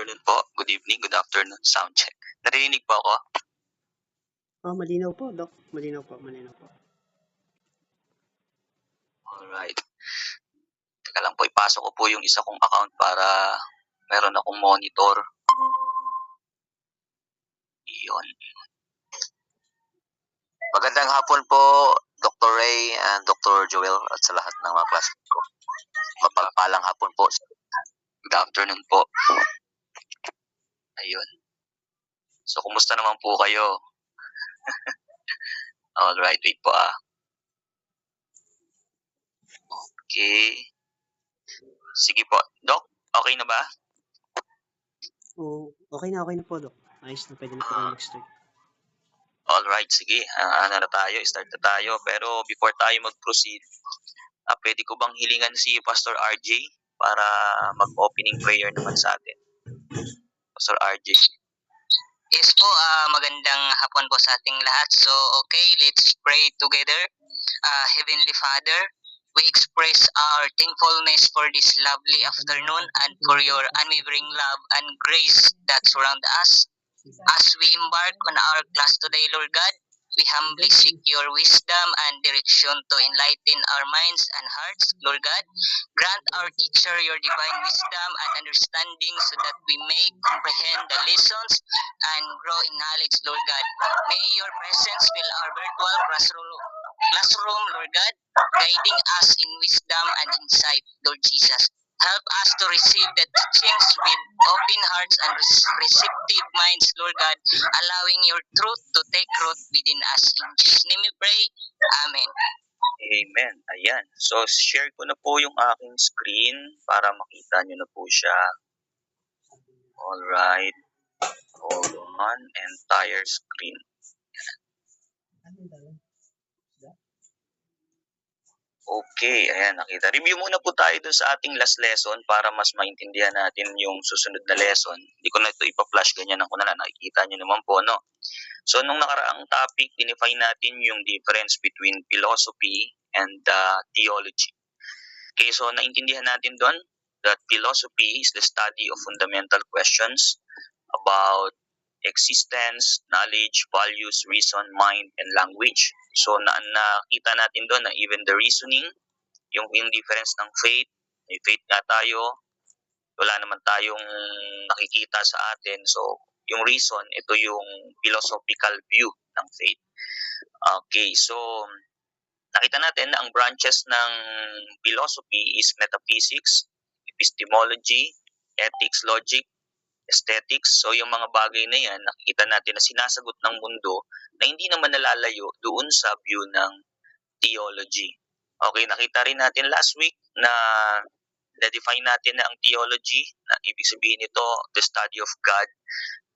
afternoon po. Good evening, good afternoon. Sound check. Narinig po ako? Malinaw po, Doc. Malinaw po. Alright. Teka lang po, ipasok ko po yung isa kong account para meron akong monitor. Iyon. Magandang hapon po, Dr. Ray and Dr. Joel at sa lahat ng mga classmates ko. Mapagpalang hapon po. Good afternoon po. Ayun. So, kumusta naman po kayo? Alright, wait po . Okay. Sige po. Doc, okay na ba? Okay na po, Doc. Ayos na, pwede na po kayo mag-start. Alright, sige. Start na tayo. Pero before tayo mag-proceed, pwede ko bang hilingan si Pastor RJ para mag-opening prayer naman sa atin? Pastor RJ. Yes po, magandang hapon po sa ating lahat. So, okay, let's pray together. Heavenly Father, we express our thankfulness for this lovely afternoon and for your unwavering love and grace that surround us. As we embark on our class today, Lord God, we humbly seek your wisdom and direction to enlighten our minds and hearts, Lord God. Grant our teacher your divine wisdom and understanding so that we may comprehend the lessons and grow in knowledge, Lord God. May your presence fill our virtual classroom, Lord God, guiding us in wisdom and insight, Lord Jesus. Help us to receive the teachings with open hearts and receptive minds, Lord God, allowing your truth to take root within us. In Jesus' name we pray. Amen. Amen. Ayan. So, share ko na po yung aking screen para makita nyo na po siya. Alright. Hold on. Entire screen. Okay, ayan, nakita. Review muna po tayo dun sa ating last lesson para mas maintindihan natin yung susunod na lesson. Hindi ko na ito ipa-flash, ganyan ako na lang. Nakikita nyo naman po, no? So, nung nakaraang topic, dinefine natin yung difference between philosophy and theology. Okay, so naintindihan natin doon that philosophy is the study of fundamental questions about existence, knowledge, values, reason, mind, and language. So, nakita natin doon na even the reasoning, yung difference ng faith, may faith nga tayo, wala naman tayong nakikita sa atin. So, yung reason, ito yung philosophical view ng faith. Okay, so, nakita natin na ang branches ng philosophy is metaphysics, epistemology, ethics, logic, aesthetics. So, yung mga bagay na yan, nakikita natin na sinasagot ng mundo na hindi naman nalalayo doon sa view ng theology. Okay, nakita rin natin last week na na-define natin na ang theology, na ibig sabihin nito, the study of God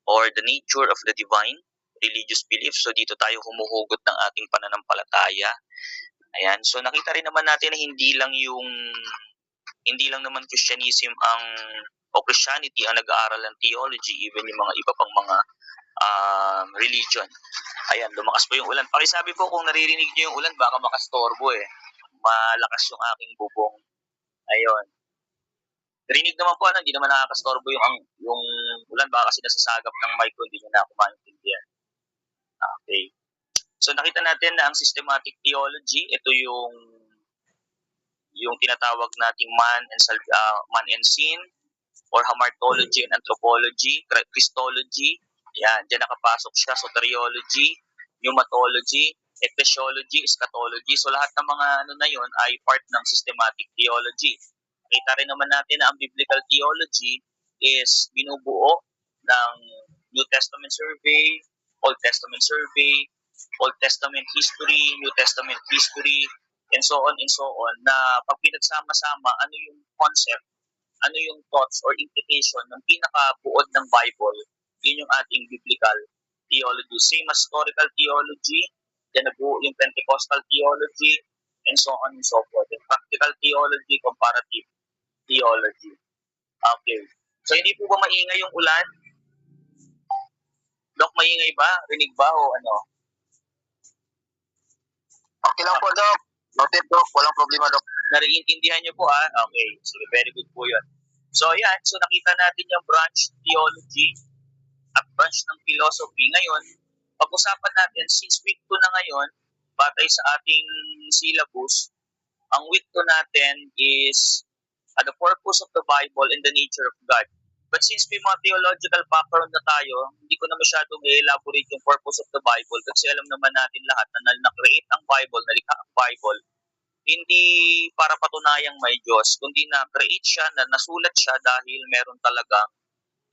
or the nature of the divine, religious belief. So, dito tayo humuhugot ng ating pananampalataya. Ayan, so nakita rin naman natin na hindi lang naman Christianism o Christianity ang nag-aaral ng theology, even yung mga iba pang mga religion. Ayan, lumakas po yung ulan. Pakisabi po kung naririnig niyo yung ulan, baka makastorbo malakas yung aking bubong. Ayun. Narinig naman po, hindi naman nakakastorbo yung ulan, baka kasi nasasagap ng mic ko, hindi nyo na ako maintindihan. Okay. So nakita natin na ang systematic theology, ito yung tinatawag nating man and sin, or hamartology and anthropology, Christology. Yan, diyan nakapasok siya. Soteriology, pneumatology, ecclesiology, eschatology. So lahat ng mga na yun ay part ng systematic theology. Kita rin naman natin na ang biblical theology is binubuo ng New Testament survey, Old Testament survey, Old Testament history, New Testament history, and so on, na pag pinagsama-sama, ano yung concept, ano yung thoughts or implication ng pinakabuod ng Bible, yun yung ating biblical theology. Same as historical theology, then nabuo yung Pentecostal theology, and so on and so forth. And practical theology, comparative theology. Okay. So, hindi po ba maingay yung ulan? Doc, maingay ba? Rinig ba o ano? Okay lang po, Doc. Noted, Doc. Walang problema, Doc. Nariintindihan niyo po, Okay. Sige, very good po yun. So ayan, so nakita natin yung branch theology at branch ng philosophy. Ngayon, pag-usapan natin, since week 2 na ngayon, batay sa ating syllabus, ang week 2 natin is the purpose of the Bible and the nature of God. But since may mga theological background na tayo, hindi ko na masyadong i-elaborate yung purpose of the Bible kasi alam naman natin lahat na na-create ang Bible, nalikha ang Bible, hindi para patunayang may Diyos, kundi na-create siya, na nasulat siya dahil meron talagang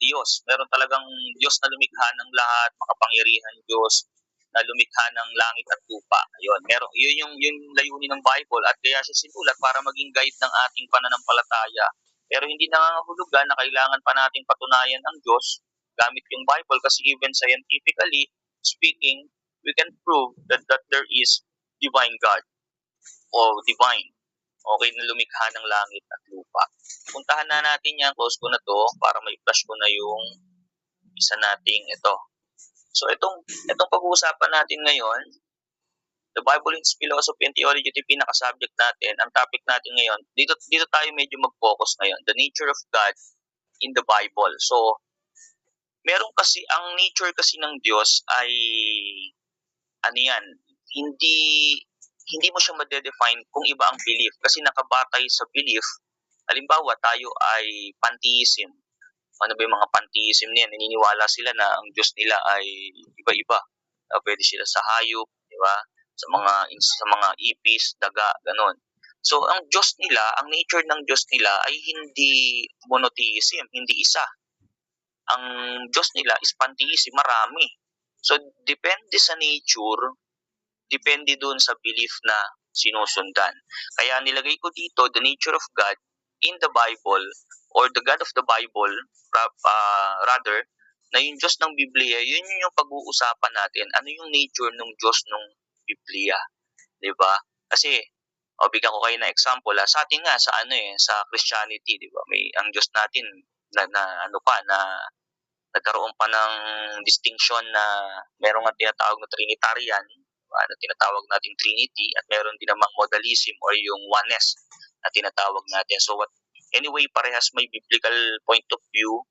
Diyos. Meron talagang Diyos na lumikha ng lahat, makapangyarihan Diyos na lumikha ng langit at lupa. Yun yung layunin ng Bible at kaya siya sinulat para maging guide ng ating pananampalataya. Pero hindi nangangahulugan na kailangan pa nating patunayan ang Diyos gamit yung Bible kasi even scientifically speaking, we can prove that there is divine God o divine. Okay na lumikha ng langit at lupa. Puntahan na natin yan, close ko na to para may flash ko na yung isa nating ito. So itong pag-uusapan natin ngayon, the Bible in philosophy and theology, ito yung pinaka-subject natin. Ang topic natin ngayon, dito tayo medyo mag-focus ngayon, the nature of God in the Bible. So, meron kasi, ang nature kasi ng Diyos ay, hindi mo siya ma-define kung iba ang belief kasi nakabatay sa belief. Halimbawa, tayo ay pantheism. Ano ba yung mga pantheism niyan? Naniniwala sila na ang Diyos nila ay iba-iba. Pwede sila sa hayop, di ba? Sa mga ipis, daga, ganon. So, ang Diyos nila, ang nature ng Diyos nila ay hindi monotheism, hindi isa. Ang Diyos nila is pantheism, marami. So, depende sa nature, depende dun sa belief na sinusundan. Kaya nilagay ko dito, the nature of God in the Bible, or the God of the Bible, rather, na yung Diyos ng Biblia, yun yung pag-uusapan natin. Ano yung nature ng Diyos ng Biblia? Diba? Kasi, bigyan ko kayo na example. Sa atin nga, sa Christianity, diba? Ang Diyos natin, na nagkaroon pa ng distinction na meron nga tinatawag na Trinitarian, na tinatawag nating Trinity, at meron din namang modalism or yung oneness na tinatawag natin. So anyway, parehas may biblical point of view,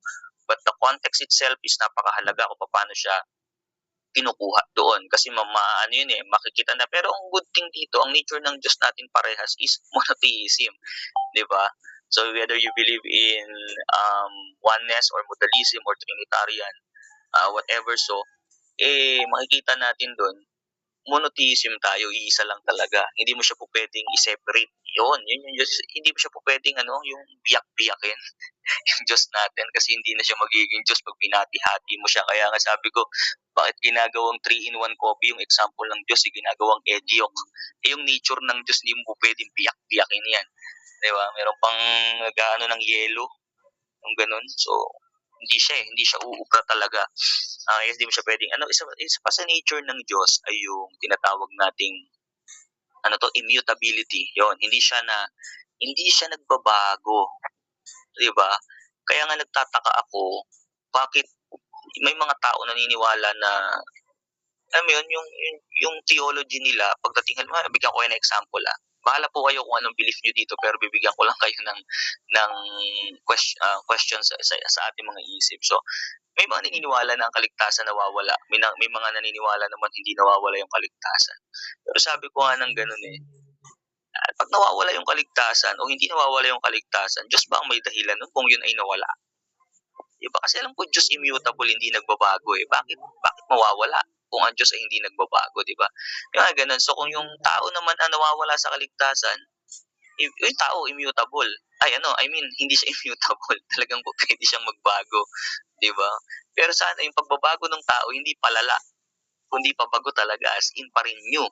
but the context itself is napakahalaga kung paano siya kinukuha doon. Kasi makikita na. Pero ang good thing dito, ang nature ng Diyos natin parehas is monotheism. Di ba? So whether you believe in oneness or modalism or Trinitarian, whatever, so, makikita natin doon, monotheism tayo, iisa lang talaga. Hindi mo siya po pwedeng i-separate. Yun yung Diyos. Hindi mo siya po pwedeng yung biyak-biyakin yung Diyos natin kasi hindi na siya magiging Diyos pag binati-hati mo siya. Kaya nga sabi ko, bakit ginagawang 3-in-1 coffee yung example ng Diyos, ginagawang ediok. Yung nature ng Diyos, hindi mo po pwedeng biyak-biyakin yan. Diba? Meron pang nag-ano ng yelo, yung ganun. So, hindi siya uubra talaga. Hindi mo siya pwedeng, isa pa sa nature ng Diyos ay yung tinatawag nating, immutability. Yon, hindi siya nagbabago. Diba? Kaya nga nagtataka ako, bakit may mga tao naniniwala na, yung theology nila, pagdating, bigyan ko kayo ng example, bahala po kayo kung anong belief nyo dito, pero bibigyan ko lang kayo ng questions sa ating mga isip. So, may mga naniniwala na ang kaligtasan nawawala. May mga naniniwala naman hindi nawawala yung kaligtasan. Pero sabi ko nga ng ganun pag nawawala yung kaligtasan o hindi nawawala yung kaligtasan, Diyos ba ang may dahilan nun kung yun ay nawala? Diba? Kasi alam ko Diyos immutable, hindi nagbabago Bakit mawawala kung ang Diyos ay hindi nagbabago, diba? Yung ganun. So kung yung tao naman ang nawawala sa kaligtasan, yung tao immutable. Hindi siya immutable. Talagang pwede siyang magbago, diba? Pero sana yung pagbabago ng tao hindi palala, kundi pabago talaga, as in pa-renew.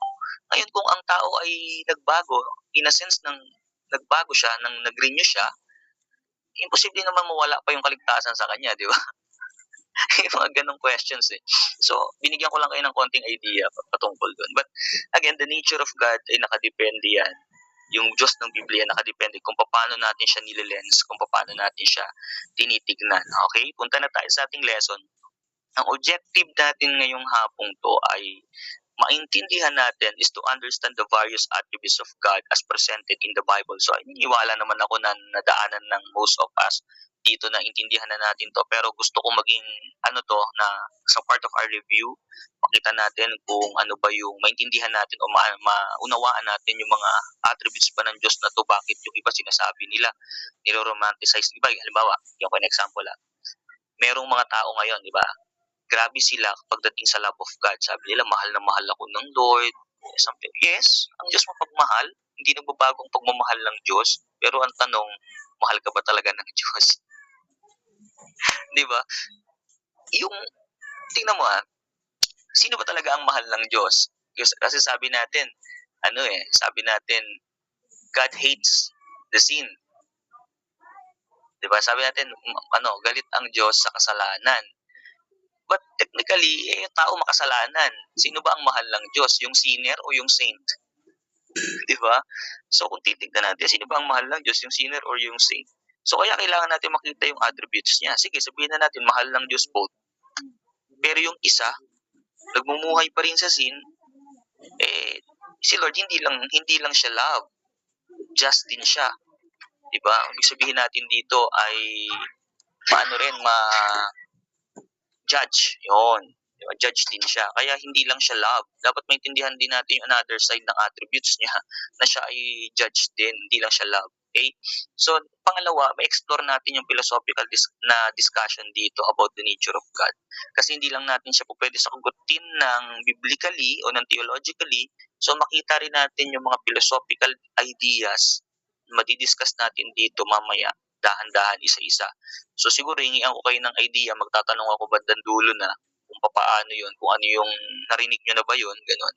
Ngayon kung ang tao ay nagbago, in a sense ng nagbago siya, nang nag-renew siya, imposible naman mawala pa yung kaligtasan sa kanya, di ba? Yung mga ganong questions So, binigyan ko lang kayo ng konting idea patungkol doon. But, again, the nature of God ay nakadepende yan. Yung Diyos ng Biblia nakadepende kung paano natin siya nililens, kung paano natin siya tinitignan. Okay? Punta na tayo sa ating lesson. Ang objective natin ngayong hapong to ay maintindihan natin is to understand the various attributes of God as presented in the Bible. So, iniwala naman ako na nadaanan ng most of us dito na intindihan na natin to, pero gusto ko maging na sa part of our review, makita natin kung ano ba yung maintindihan natin o maunawaan natin yung mga attributes ba ng Diyos na to, bakit yung iba sinasabi nila, niro-romanticize iba. Halimbawa, yung an example merong mga tao ngayon, di ba? Grabe sila pagdating sa love of God. Sabi nila, mahal na mahal ako ng Lord. Something. Yes, ang Diyos mapagmahal. Hindi nagbabago ang pagmamahal ng Diyos. Pero ang tanong, mahal ka ba talaga ng Diyos? Di ba? Yung, tingnan mo sino ba talaga ang mahal ng Diyos? Kasi sabi natin, sabi natin, God hates the sin. Di ba? Sabi natin, galit ang Diyos sa kasalanan. But technically, yung tao makasalanan. Sino ba ang mahal ng Diyos? Yung sinner o yung saint? Di ba? So kung titignan natin, sino ba ang mahal ng Diyos? Yung sinner or yung saint? So kaya kailangan natin makita yung attributes niya. Sige, sabihin na natin, mahal ng Diyos both. Pero yung isa, nagmumuhay pa rin sa sin, si Lord, hindi lang siya love. Just din siya. Di ba? Ibig sabihin natin dito ay judge. Yun. Diba? Judge din siya. Kaya hindi lang siya love. Dapat maintindihan din natin yung another side ng attributes niya na siya ay judge din. Hindi lang siya love. Okay? So, pangalawa, ma-explore natin yung philosophical na discussion dito about the nature of God. Kasi hindi lang natin siya po pwede sagutin ng biblically o ng theologically. So, makita rin natin yung mga philosophical ideas na madidiscuss natin dito mamaya, dahan-dahan, isa-isa. So siguro hingian ko kayo ng idea, magtatanong ako bandang dulo na kung paano yun, kung ano yung narinig nyo na ba yun, ganun.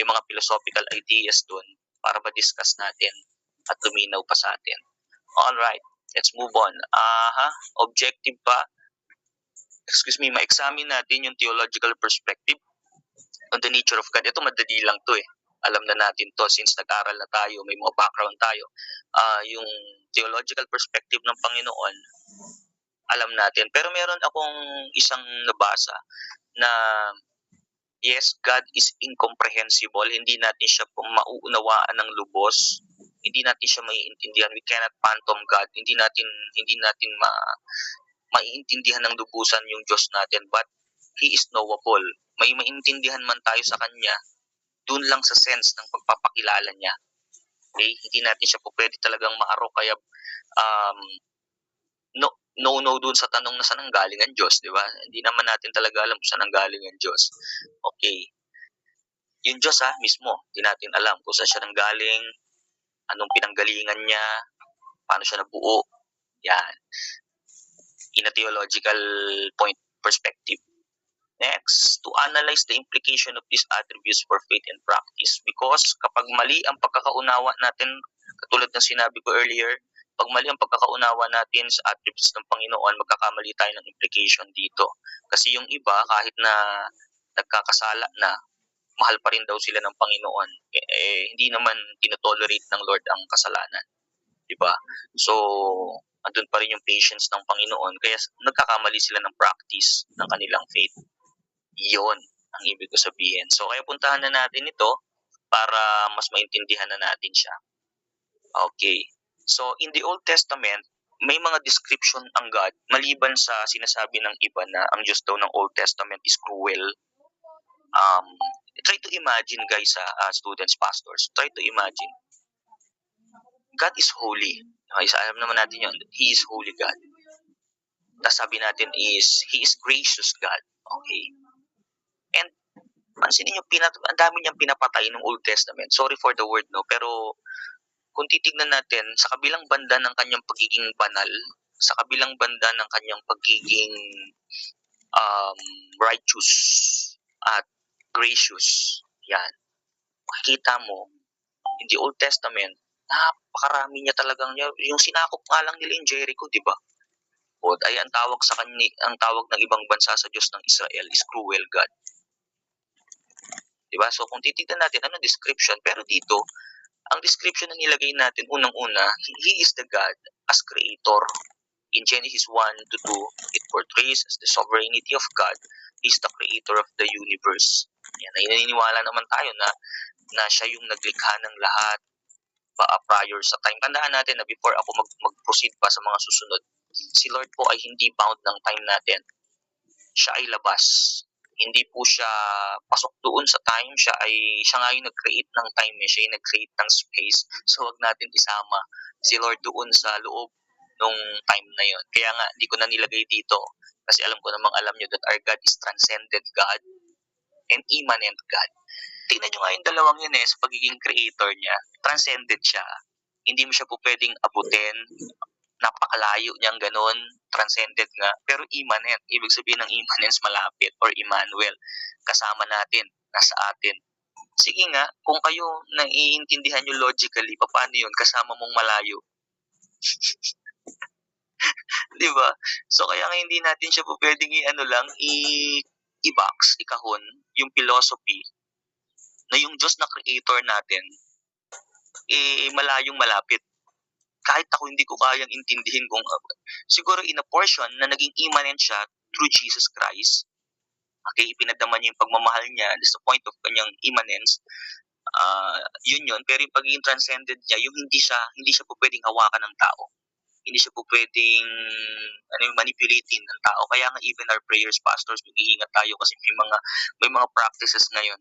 Yung mga philosophical ideas dun para ma-discuss natin at luminaw pa sa atin. Alright, let's move on. Objective pa. Ma-examine natin yung theological perspective on the nature of God. Ito madali lang to Alam na natin to since nag-aral na tayo, may mga background tayo. Yung theological perspective ng Panginoon, alam natin. Pero meron akong isang nabasa na yes, God is incomprehensible. Hindi natin siya mauunawaan ng lubos. Hindi natin siya maiintindihan. We cannot fathom God. Hindi natin maiintindihan ng lubusan yung Diyos natin. But He is knowable. May maintindihan man tayo sa Kanya, dun lang sa sense ng pagpapakilala niya. Okay? Hindi natin siya po pwede talagang maaro. Kaya no dun sa tanong na saan ang galing ang Diyos, di ba? Hindi naman natin talaga alam kung saan ang galing ang Diyos. Okay. Yung Diyos mismo, hindi natin alam kung saan siya nanggaling, anong pinanggalingan niya, paano siya nabuo. Yan. In a theological point perspective. Next, to analyze the implication of these attributes for faith and practice. Because kapag mali ang pagkakaunawa natin, katulad ng sinabi ko earlier, pag mali ang pagkakaunawa natin sa attributes ng Panginoon, magkakamali tayo ng implication dito. Kasi yung iba, kahit na nagkakasala na, mahal pa rin daw sila ng Panginoon. Hindi naman tinotolerate ng Lord ang kasalanan. Diba? So, andun pa rin yung patience ng Panginoon. Kaya nagkakamali sila ng practice ng kanilang faith. Iyon ang ibig ko sabihin. So, kaya puntahan na natin ito para mas maintindihan na natin siya. Okay. So, in the Old Testament, may mga description ang God, maliban sa sinasabi ng iba na ang Diyos daw ng Old Testament is cruel. Try to imagine, guys, students, pastors, try to imagine. God is holy. Okay, so alam naman natin yun. He is holy God. Tapos sabi natin is, He is gracious God. Okay. And, pansinin nyo, ang dami niyang pinapatay ng Old Testament. Sorry for the word, no? Pero, kung titignan natin, sa kabilang banda ng kanyang pagiging banal, sa kabilang banda ng kanyang pagiging righteous at gracious, yan. Makikita mo, in the Old Testament, napakarami niya talagang, yung sinakop nga lang nila yung Jericho, di ba? O ay ang tawag sa kanya, ang tawag ng ibang bansa sa Diyos ng Israel is cruel God. Di ba? So kung titignan natin, ano description? Pero dito, ang description na nilagay natin, unang-una, He is the God as creator. In Genesis 1-2, it portrays as the sovereignty of God. He is the creator of the universe. Yan, naniniwala naman tayo na siya yung naglikha ng lahat prior sa time. Tandaan natin na before ako mag-proceed pa sa mga susunod, Si Lord po ay hindi bound ng time natin. Siya ay labas. Hindi po siya pasok doon sa time. Siya nga yung nag-create ng time. Siya yung nag-create ng space. So, wag natin isama si Lord doon sa loob nung time na yon. Kaya nga, hindi ko na nilagay dito. Kasi alam ko namang alam nyo that our God is transcendent God and immanent God. Tingnan nyo nga yung dalawang yun sa pagiging creator niya. Transcendent siya. Hindi mo siya po pwedeng abutin. Napakalayo niyang ganun. Transcendent nga. Pero immanent. Ibig sabihin ng immanence malapit or Emmanuel. Kasama natin. Nasa atin. Sige nga, kung kayo naiintindihan nyo logically, paano yun? Kasama mong malayo. Di ba? So kaya nga hindi natin siya po pwedeng i-box, ikahon, yung philosophy na yung Diyos na creator natin malayong malapit. Kahit ako hindi ko kayang intindihin kung siguro in a portion na naging immanent siya through Jesus Christ. Okay, ipinadama niya yung pagmamahal niya. That's the point of kanyang immanence. Yun. Pero yung pagiging transcendent niya, yung hindi siya po pwedeng hawakan ng tao. Hindi siya po pwedeng manipulating ng tao. Kaya nga even our prayers, pastors, mag-iingat tayo kasi may mga practices ngayon.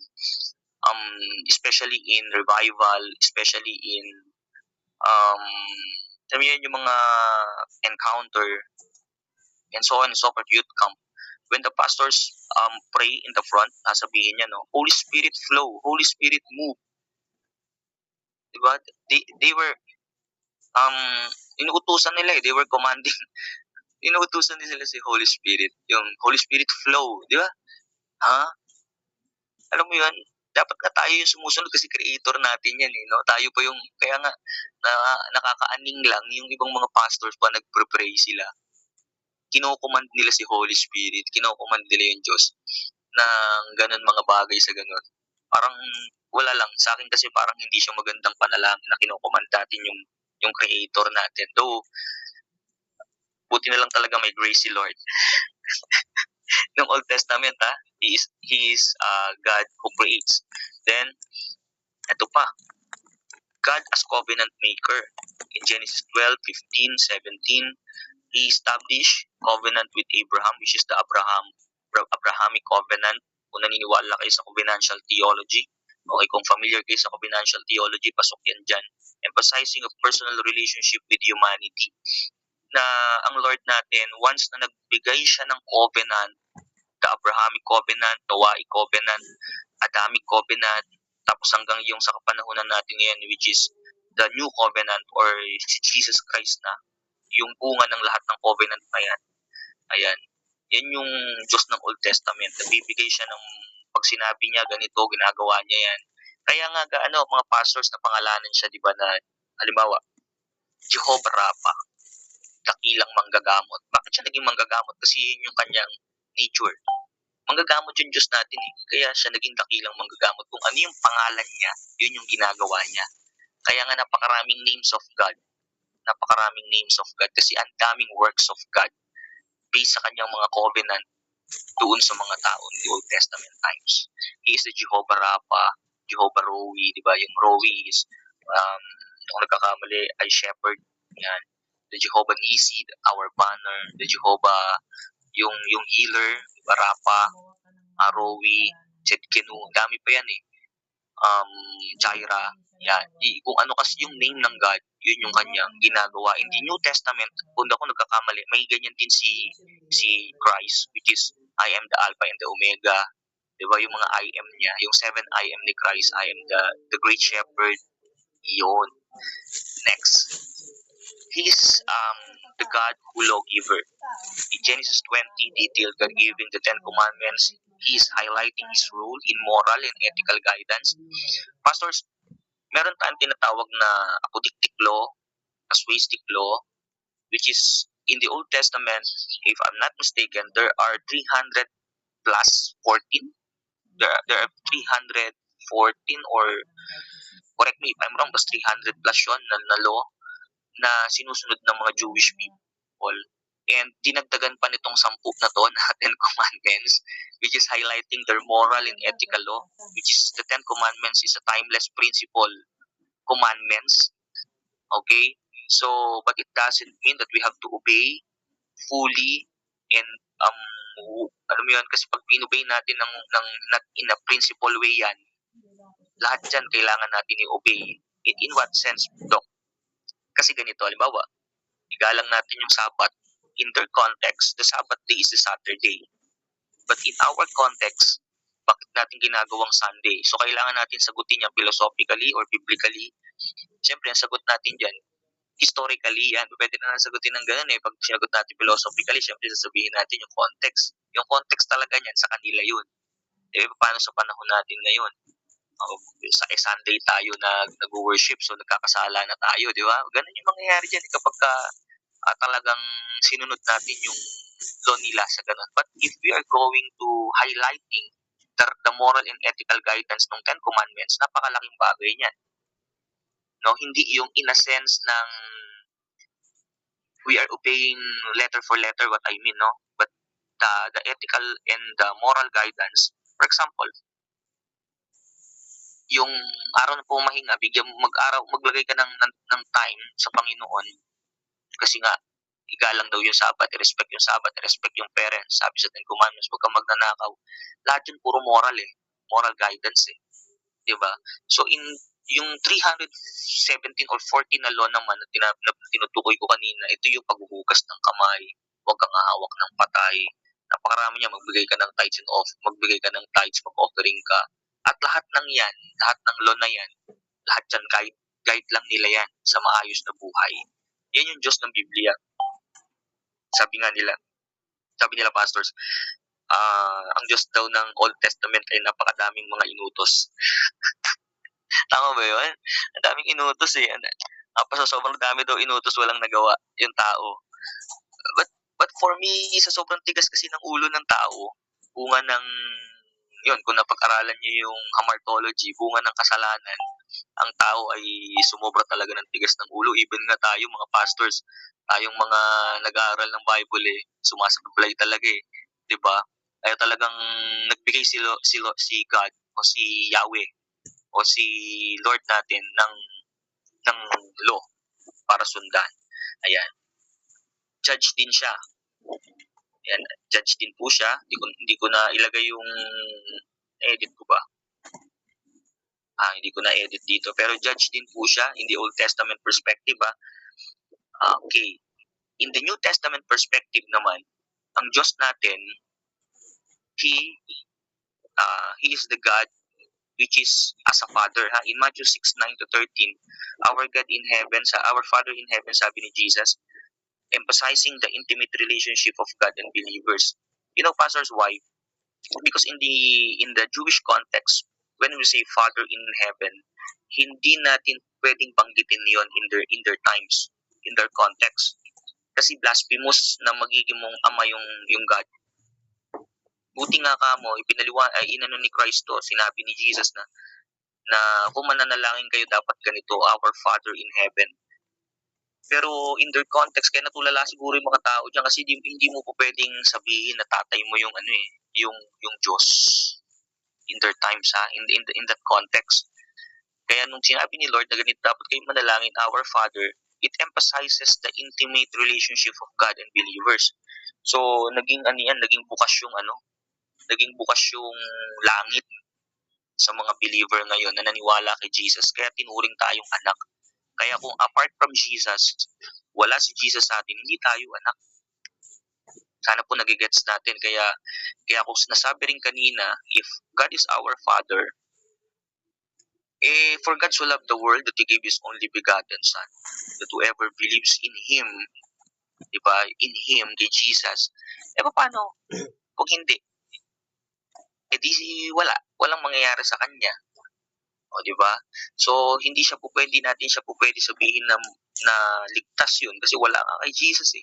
Especially in revival, especially in yung mga encounter and so on and so forth, youth camp. When the pastors pray in the front, sabihin niya, Holy Spirit flow, Holy Spirit move. Diba? They were inuutusan nila they were commanding inuutusan nila si Holy Spirit, yung Holy Spirit flow, di ba? Alam mo yun, dapat na tayo yung sumusunod kasi creator natin yan tayo pa yung, kaya nga nakakaaning lang yung ibang mga pastors pa nagpre-pray sila, kinocommand nila si Holy Spirit, kinocommand nila yung Diyos ng ganun mga bagay sa ganun. Parang wala lang sa akin kasi parang hindi siya magandang panalangin na kinocommand natin yung creator natin, though buti na lang talaga may grace si Lord. Nung Old Testament, He is God who creates. Then, ito pa, God as covenant maker. In Genesis 12, 15, 17, He established covenant with Abraham, which is the Abrahamic covenant. Kung naniniwala kayo sa covenantal theology, okay, kung familiar kayo sa covenantal theology, pasok yan dyan. Emphasizing a personal relationship with humanity. Na ang Lord natin, once na nagbigay siya ng covenant, the Abrahamic covenant, Noahic covenant, Adamic covenant, tapos hanggang yung sa kapanahunan natin ngayon, which is the new covenant or Jesus Christ na, yung bunga ng lahat ng covenant na yan. Ayan. Yan yung Diyos ng Old Testament. Nabibigay siya ng, pag sinabi niya ganito, ginagawa niya yan. Kaya nga, mga pastors na pangalanan siya, di ba, na, halimbawa, Jehovah Rapha, dakilang manggagamot. Bakit siya naging manggagamot? Kasi yun yung kanyang nature. Manggagamot yung Diyos natin Kaya siya naging dakilang manggagamot. Kung ano yung pangalan niya, yun yung ginagawa niya. Kaya nga napakaraming names of God. Napakaraming names of God. Kasi ang daming works of God based sa kanyang mga covenant doon sa mga tao in the Old Testament times. He is the Jehovah Rapha, Jehovah Roi, di ba? Yung Roi is, kung nagkakamali, ay shepherd. Yan. The Jehovah Nisi, our banner, the Jehovah, yung healer, Rapha, Roi, Tzedkenu, dami pa yan Jireh, yan. Kung ano kasi yung name ng God, yun yung kanyang ginagawa. In the New Testament, kung ako nagkakamali, may ganyan din si Christ, which is, I am the Alpha and the Omega. Diba yung mga I am niya, yung 7 I am ni Christ, I am the great shepherd, yun. Next. He is the God who lawgiver. In Genesis 20, detailed God giving the 10 Commandments, He is highlighting His role in moral and ethical guidance. Pastors, meron tayong tinatawag na apodictic law, casuistic law, which is in the Old Testament, if I'm not mistaken, there are 300 plus 14. There are 314 or, correct me if I'm wrong, but 300 plus yun na law na sinusunod ng mga Jewish people. And dinagdagan pa nitong 10 na to na 10 commandments, which is highlighting their moral and ethical law, which is the 10 commandments is a timeless principle commandments. Okay? So, but it doesn't mean that we have to obey fully and alam mo yun, kasi pag inobey natin not in a principle way yan, lahat dyan kailangan natin i-obey. In what sense, Doc? Kasi ganito, halimbawa, igalang natin yung Sabbath. In their context, the Sabbath day is the Saturday. But in our context, bakit natin ginagawang Sunday? So, kailangan natin sagutin yan philosophically or biblically. Siyempre, ang sagot natin dyan, historically yan. Pwede na sagutin ng ganun eh. Pag sinagot natin philosophically, siyempre sasabihin natin yung context. Yung context talaga niyan, sa kanila yun. Paano sa panahon natin ngayon? Sa Sunday tayo nag-worship, so nagkakasala na tayo, di ba? Ganun yung mangyayari dyan kapag talagang sinunod natin yung law nila sa ganun. But if we are going to highlighting the moral and ethical guidance ng Ten Commandments, napakalaking bagay niyan. No, hindi yung in a sense ng we are obeying letter for letter what I mean, no? But the ethical and the moral guidance, for example, yung araw na pumahinga, maglagay ka ng time sa Panginoon kasi nga igalang daw yung Sabbath, respect yung Sabbath, respect yung parents, sabi sa Ten Commandments, huwag kang magnanakaw. Lahat yun puro moral moral guidance di ba? So in yung 317 or 14 na law naman na tinutukoy ko kanina, ito yung paghuhugas ng kamay, huwag kang hahawak ng patay, napakarami niya, magbigay ka ng tithes mag-offering ka, at lahat ng yan, lahat ng law na yan, lahat yan guide lang nila yan sa maayos na buhay. Yan yung Diyos ng Biblia. Sabi nila pastors, ang Diyos daw ng Old Testament ay napakadaming mga inutos. Tama ba yun? Ang daming inutos Sa sobrang dami daw inutos, walang nagawa yung tao. But for me, sa sobrang tigas kasi ng ulo ng tao, bunga ng, yun, kung napag-aralan niyo yung hamartology, bunga ng kasalanan, ang tao ay sumobra talaga ng tigas ng ulo. Even nga tayo, mga pastors, tayong mga nag-aaral ng Bible, sumasablay talaga diba? Kaya talagang nagbigay si God o si Yahweh o si Lord natin ng law para sundan. Ayan. Judge din siya. Ayan, judge din po siya. Hindi ko na ilagay yung edit ko ba? Hindi ko na edit dito. Pero judge din po siya in the Old Testament perspective. Okay. In the New Testament perspective naman, ang Diyos natin, He is the God which is as a Father. In Matthew 6:9-13, our God in heaven, our Father in heaven, sabi ni Jesus, emphasizing the intimate relationship of God and believers. You know, pastors, why? Because in the Jewish context, when we say Father in heaven, hindi natin pwedeng banggitin yon in their times, in their context. Kasi blasphemous na magiging mong ama yung God. Buti nga kamo, inano ni Kristo, sinabi ni Jesus na kung mananalangin kayo, dapat ganito, our Father in heaven. Pero in their context, kaya natulala siguro yung mga tao dyan kasi hindi mo po pwedeng sabihin na tatay mo yung yung Diyos in their times in that context. Kaya nung sinabi ni Lord na ganito dapat kayo manalangin, our Father, it emphasizes the intimate relationship of God and believers. So naging bukas yung langit sa mga believer ngayon na naniwala kay Jesus, kaya tinuring tayong anak. Kaya kung apart from Jesus, wala si Jesus sa atin, hindi tayo anak. Sana po nagigets natin. Kaya kung nasabi rin kanina, if God is our Father, for God so loved the world that He gave His only begotten Son, that whoever believes in Him, diba, in Him, kay Jesus, paano? Kung hindi, walang mangyayari sa Kanya. O, diba? So, hindi natin siya po pwede sabihin na ligtas yun kasi wala nga kay Jesus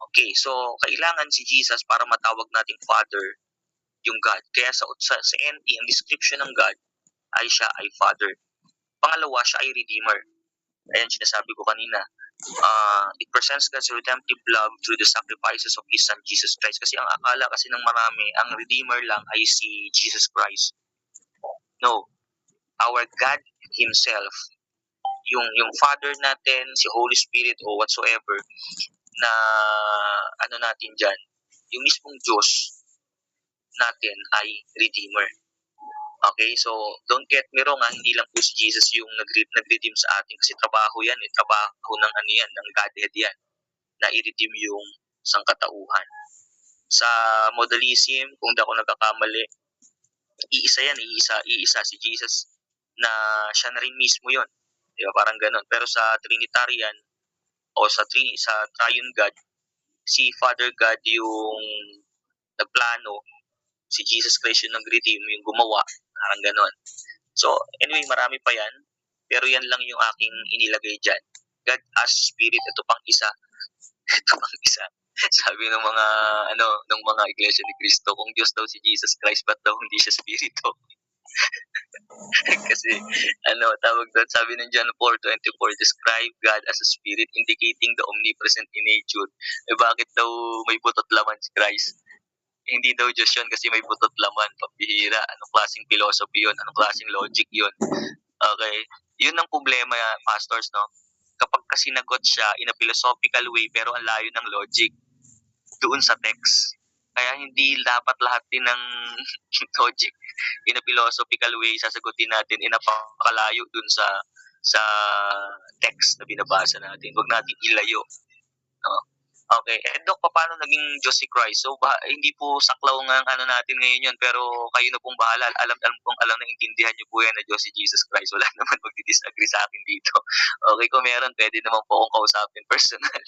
Okay, so kailangan si Jesus para matawag nating Father yung God. Kaya sa NT, ang description ng God ay siya ay Father. Pangalawa, siya ay Redeemer. Ayan, sinasabi ko kanina. It presents God's redemptive love through the sacrifices of His Son, Jesus Christ. Kasi ang akala kasi ng marami, ang Redeemer lang ay si Jesus Christ. No. Our God Himself, yung Father natin, si Holy Spirit o whatsoever, na ano natin dyan, yung mismong Diyos natin ay Redeemer. Okay, so don't get me wrong, hindi lang po si Jesus yung nag-redeem sa atin kasi trabaho yan, trabaho ng ano yan, ng Godhead yan, na i-redeem yung sangkatauhan. Sa modalism, kung di ako nagkakamali, iisa yan, iisa si Jesus na siya na rin mismo yun. Di ba? Parang ganun. Pero sa Trinitarian o sa Triune God, si Father God yung nagplano, si Jesus Christ yung nag-redeem, yung gumawa, parang ganun. So, anyway, marami pa yan. Pero yan lang yung aking inilagay dyan. God as Spirit, ito pang isa. Ito pang isa. Sabi ng mga ng mga Iglesia ni Cristo, kung Diyos daw si Jesus Christ, ba't daw hindi siya Spirito? Kasi tawag doon, sabi ng John 4:24, describe God as a spirit indicating the omnipresent in nature. Bakit daw may butot laman si Christ? Hindi daw Diyos yun kasi may butot laman. Pambihira. Anong klaseng philosophy yun? Anong klaseng logic yun? Okay? Yun ang problema, pastors, no? Kapag kasi nagot siya in a philosophical way pero ang layo ng logic doon sa text. Kaya hindi dapat lahat din ng logic in a philosophical way sasagutin natin, napakalayo dun sa text na binabasa natin. Huwag natin ilayo. No? Okay. Doc, paano naging Diyos si Christ? So, hindi po saklaw nga ang natin ngayon yun, pero kayo na pong bahala. Alam na intindihan niyo po yan na Diyos si Jesus Christ. Wala naman magdi-disagree sa akin dito. Okay, kung meron, pwede naman po akong kausapin personal.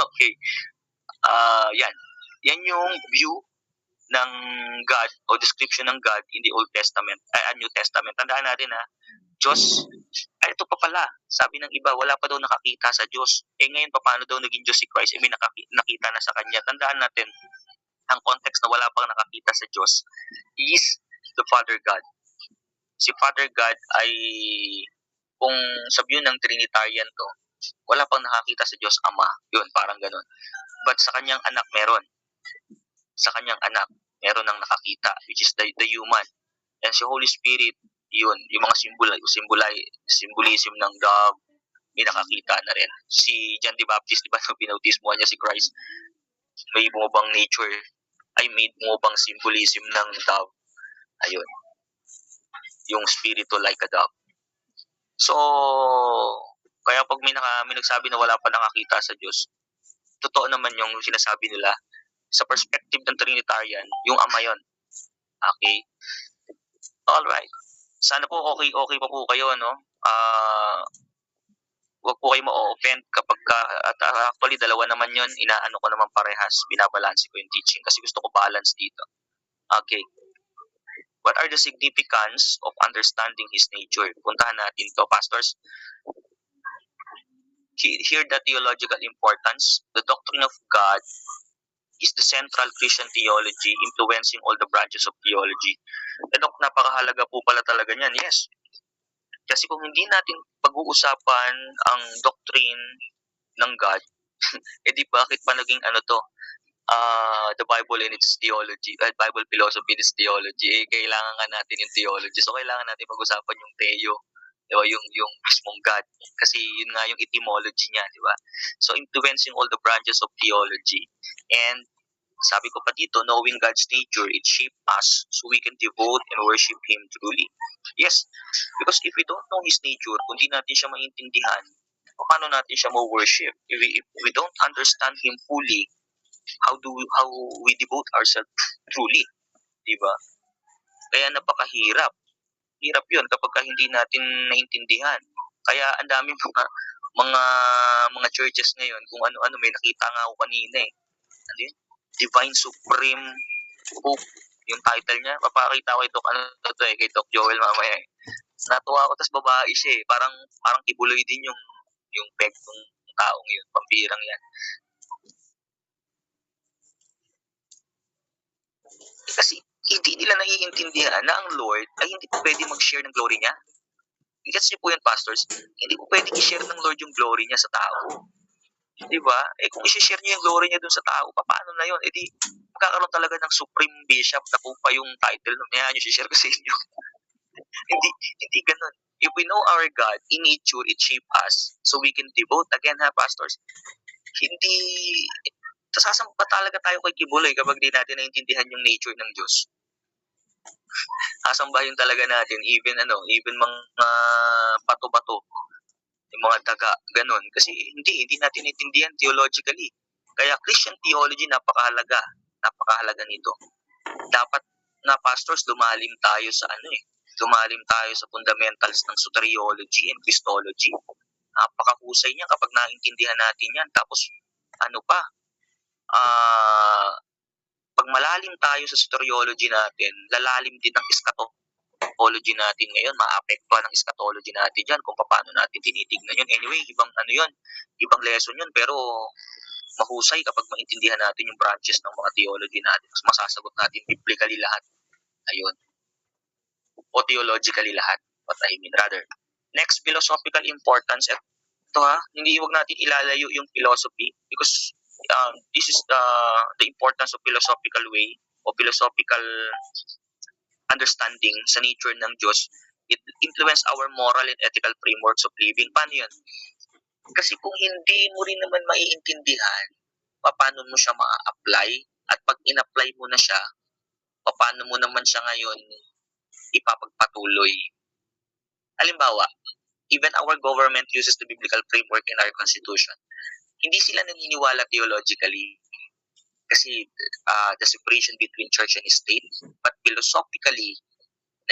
Okay. Yan yung view ng God o description ng God in the Old Testament, New Testament. Tandaan natin Diyos, ito pa pala, sabi ng iba, wala pa daw nakakita sa Diyos. Ngayon, paano daw naging Diyos si Christ? May nakita na sa Kanya. Tandaan natin, ang context na wala pang nakakita sa Diyos is the Father God. Si Father God ay, kung sa view ng Trinitarian to, wala pang nakakita sa Diyos Ama. Yun, parang ganun. But sa Kanyang anak, meron. Sa Kanyang anak, meron ng nakakita, which is the human. And si Holy Spirit, yun, yung mga symbolism ng dove, may nakakita na rin. Si John the Baptist, di ba, binautismuhan niya si Christ, may bumabang nature, may bumabang symbolism ng dove. Ayun. Yung spirito like a dove. So, kaya pag may nagsabi na wala pa nakakita sa Diyos, totoo naman yung sinasabi nila. Sa perspective ng Trinitarian, yung Ama yun. Okay? Alright. Sana po okay pa po kayo, no? Huwag po kayo ma-offend kapag actually dalawa naman yun, inaano ko naman parehas, binabalanse ko yung teaching kasi gusto ko balance dito. Okay. What are the significance of understanding His nature? Puntahan natin to, pastors. Here the theological importance. The doctrine of God is the central Christian theology influencing all the branches of theology. Napakahalaga po pala talaga niyan. Yes. Kasi kung hindi natin pag-uusapan ang doctrine ng God, di bakit pa naging the Bible and its theology, Bible philosophy and its theology, kailangan nga natin yung theology. So, kailangan natin pag-usapan yung theo, di ba? Yung mismong God. Kasi yun nga yung etymology niya, di ba? So, influencing all the branches of theology. And sabi ko pa dito, knowing God's nature, it shapes us so we can devote and worship Him truly. Yes, because if we don't know His nature, kung di natin siya maintindihan, paano natin siya ma-worship? If we don't understand Him fully, how we devote ourselves truly, di ba? Kaya napakahirap. Hirap yun kapag hindi natin naintindihan. Kaya ang daming mga churches ngayon, kung ano-ano, may nakita nga ako kanina Ano yun? Divine Supreme Hope, yung title niya. Papakita ko kay Doc Joel mamaya. Natuwa ako, tas babae siya Parang kibuloy din yung peg ng taong yun. Pambirang yan. Kasi hindi nila naiintindihan na ang Lord ay hindi po pwede mag-share ng glory niya. Gets niyo po yan, pastors? Hindi po pwede i-share ng Lord yung glory niya sa tao. Di ba? Kung i-share niya yung glory niya dun sa tao, paano na yun? Di magkakaroon talaga ng Supreme Bishop na po pa yung title nung niya nyo i-share ko sa inyo. hindi ganun. If we know our God, in nature, it shapes us so we can devote, again pastors, hindi, sasampa talaga tayo kay Kibuloy kapag di natin naintindihan yung nature ng Diyos. Sasambahin talaga natin, even mga bato-bato, yung mga daga, ganun. Kasi hindi natin naintindihan theologically. Kaya Christian theology, napakahalaga nito. Dapat na pastors, lumalim tayo sa fundamentals ng soteriology and Christology. Napakahusay niya kapag naintindihan natin yan. Tapos, pag malalim tayo sa soteriology natin, lalalim din ng eschatology natin ngayon, maapektuhan ng eschatology natin dyan kung paano natin tinitignan yun. Anyway, ibang lesson yun, pero mahusay kapag maintindihan natin yung branches ng mga theology natin. Mas masasagot natin biblically lahat. Ayun. O theologically lahat. What I mean, rather. Next, philosophical importance. Ito hindi wag natin ilalayo yung philosophy because this is the importance of philosophical way o philosophical understanding sa nature ng Diyos. It influence our moral and ethical frameworks of living. Paano yun? Kasi kung hindi mo rin naman maiintindihan, paano mo siya ma-apply? At pag in-apply mo na siya, paano mo naman siya ngayon ipapagpatuloy? Halimbawa, even our government uses the biblical framework in our constitution. Hindi sila naniniwala theologically kasi the separation between church and state, but philosophically,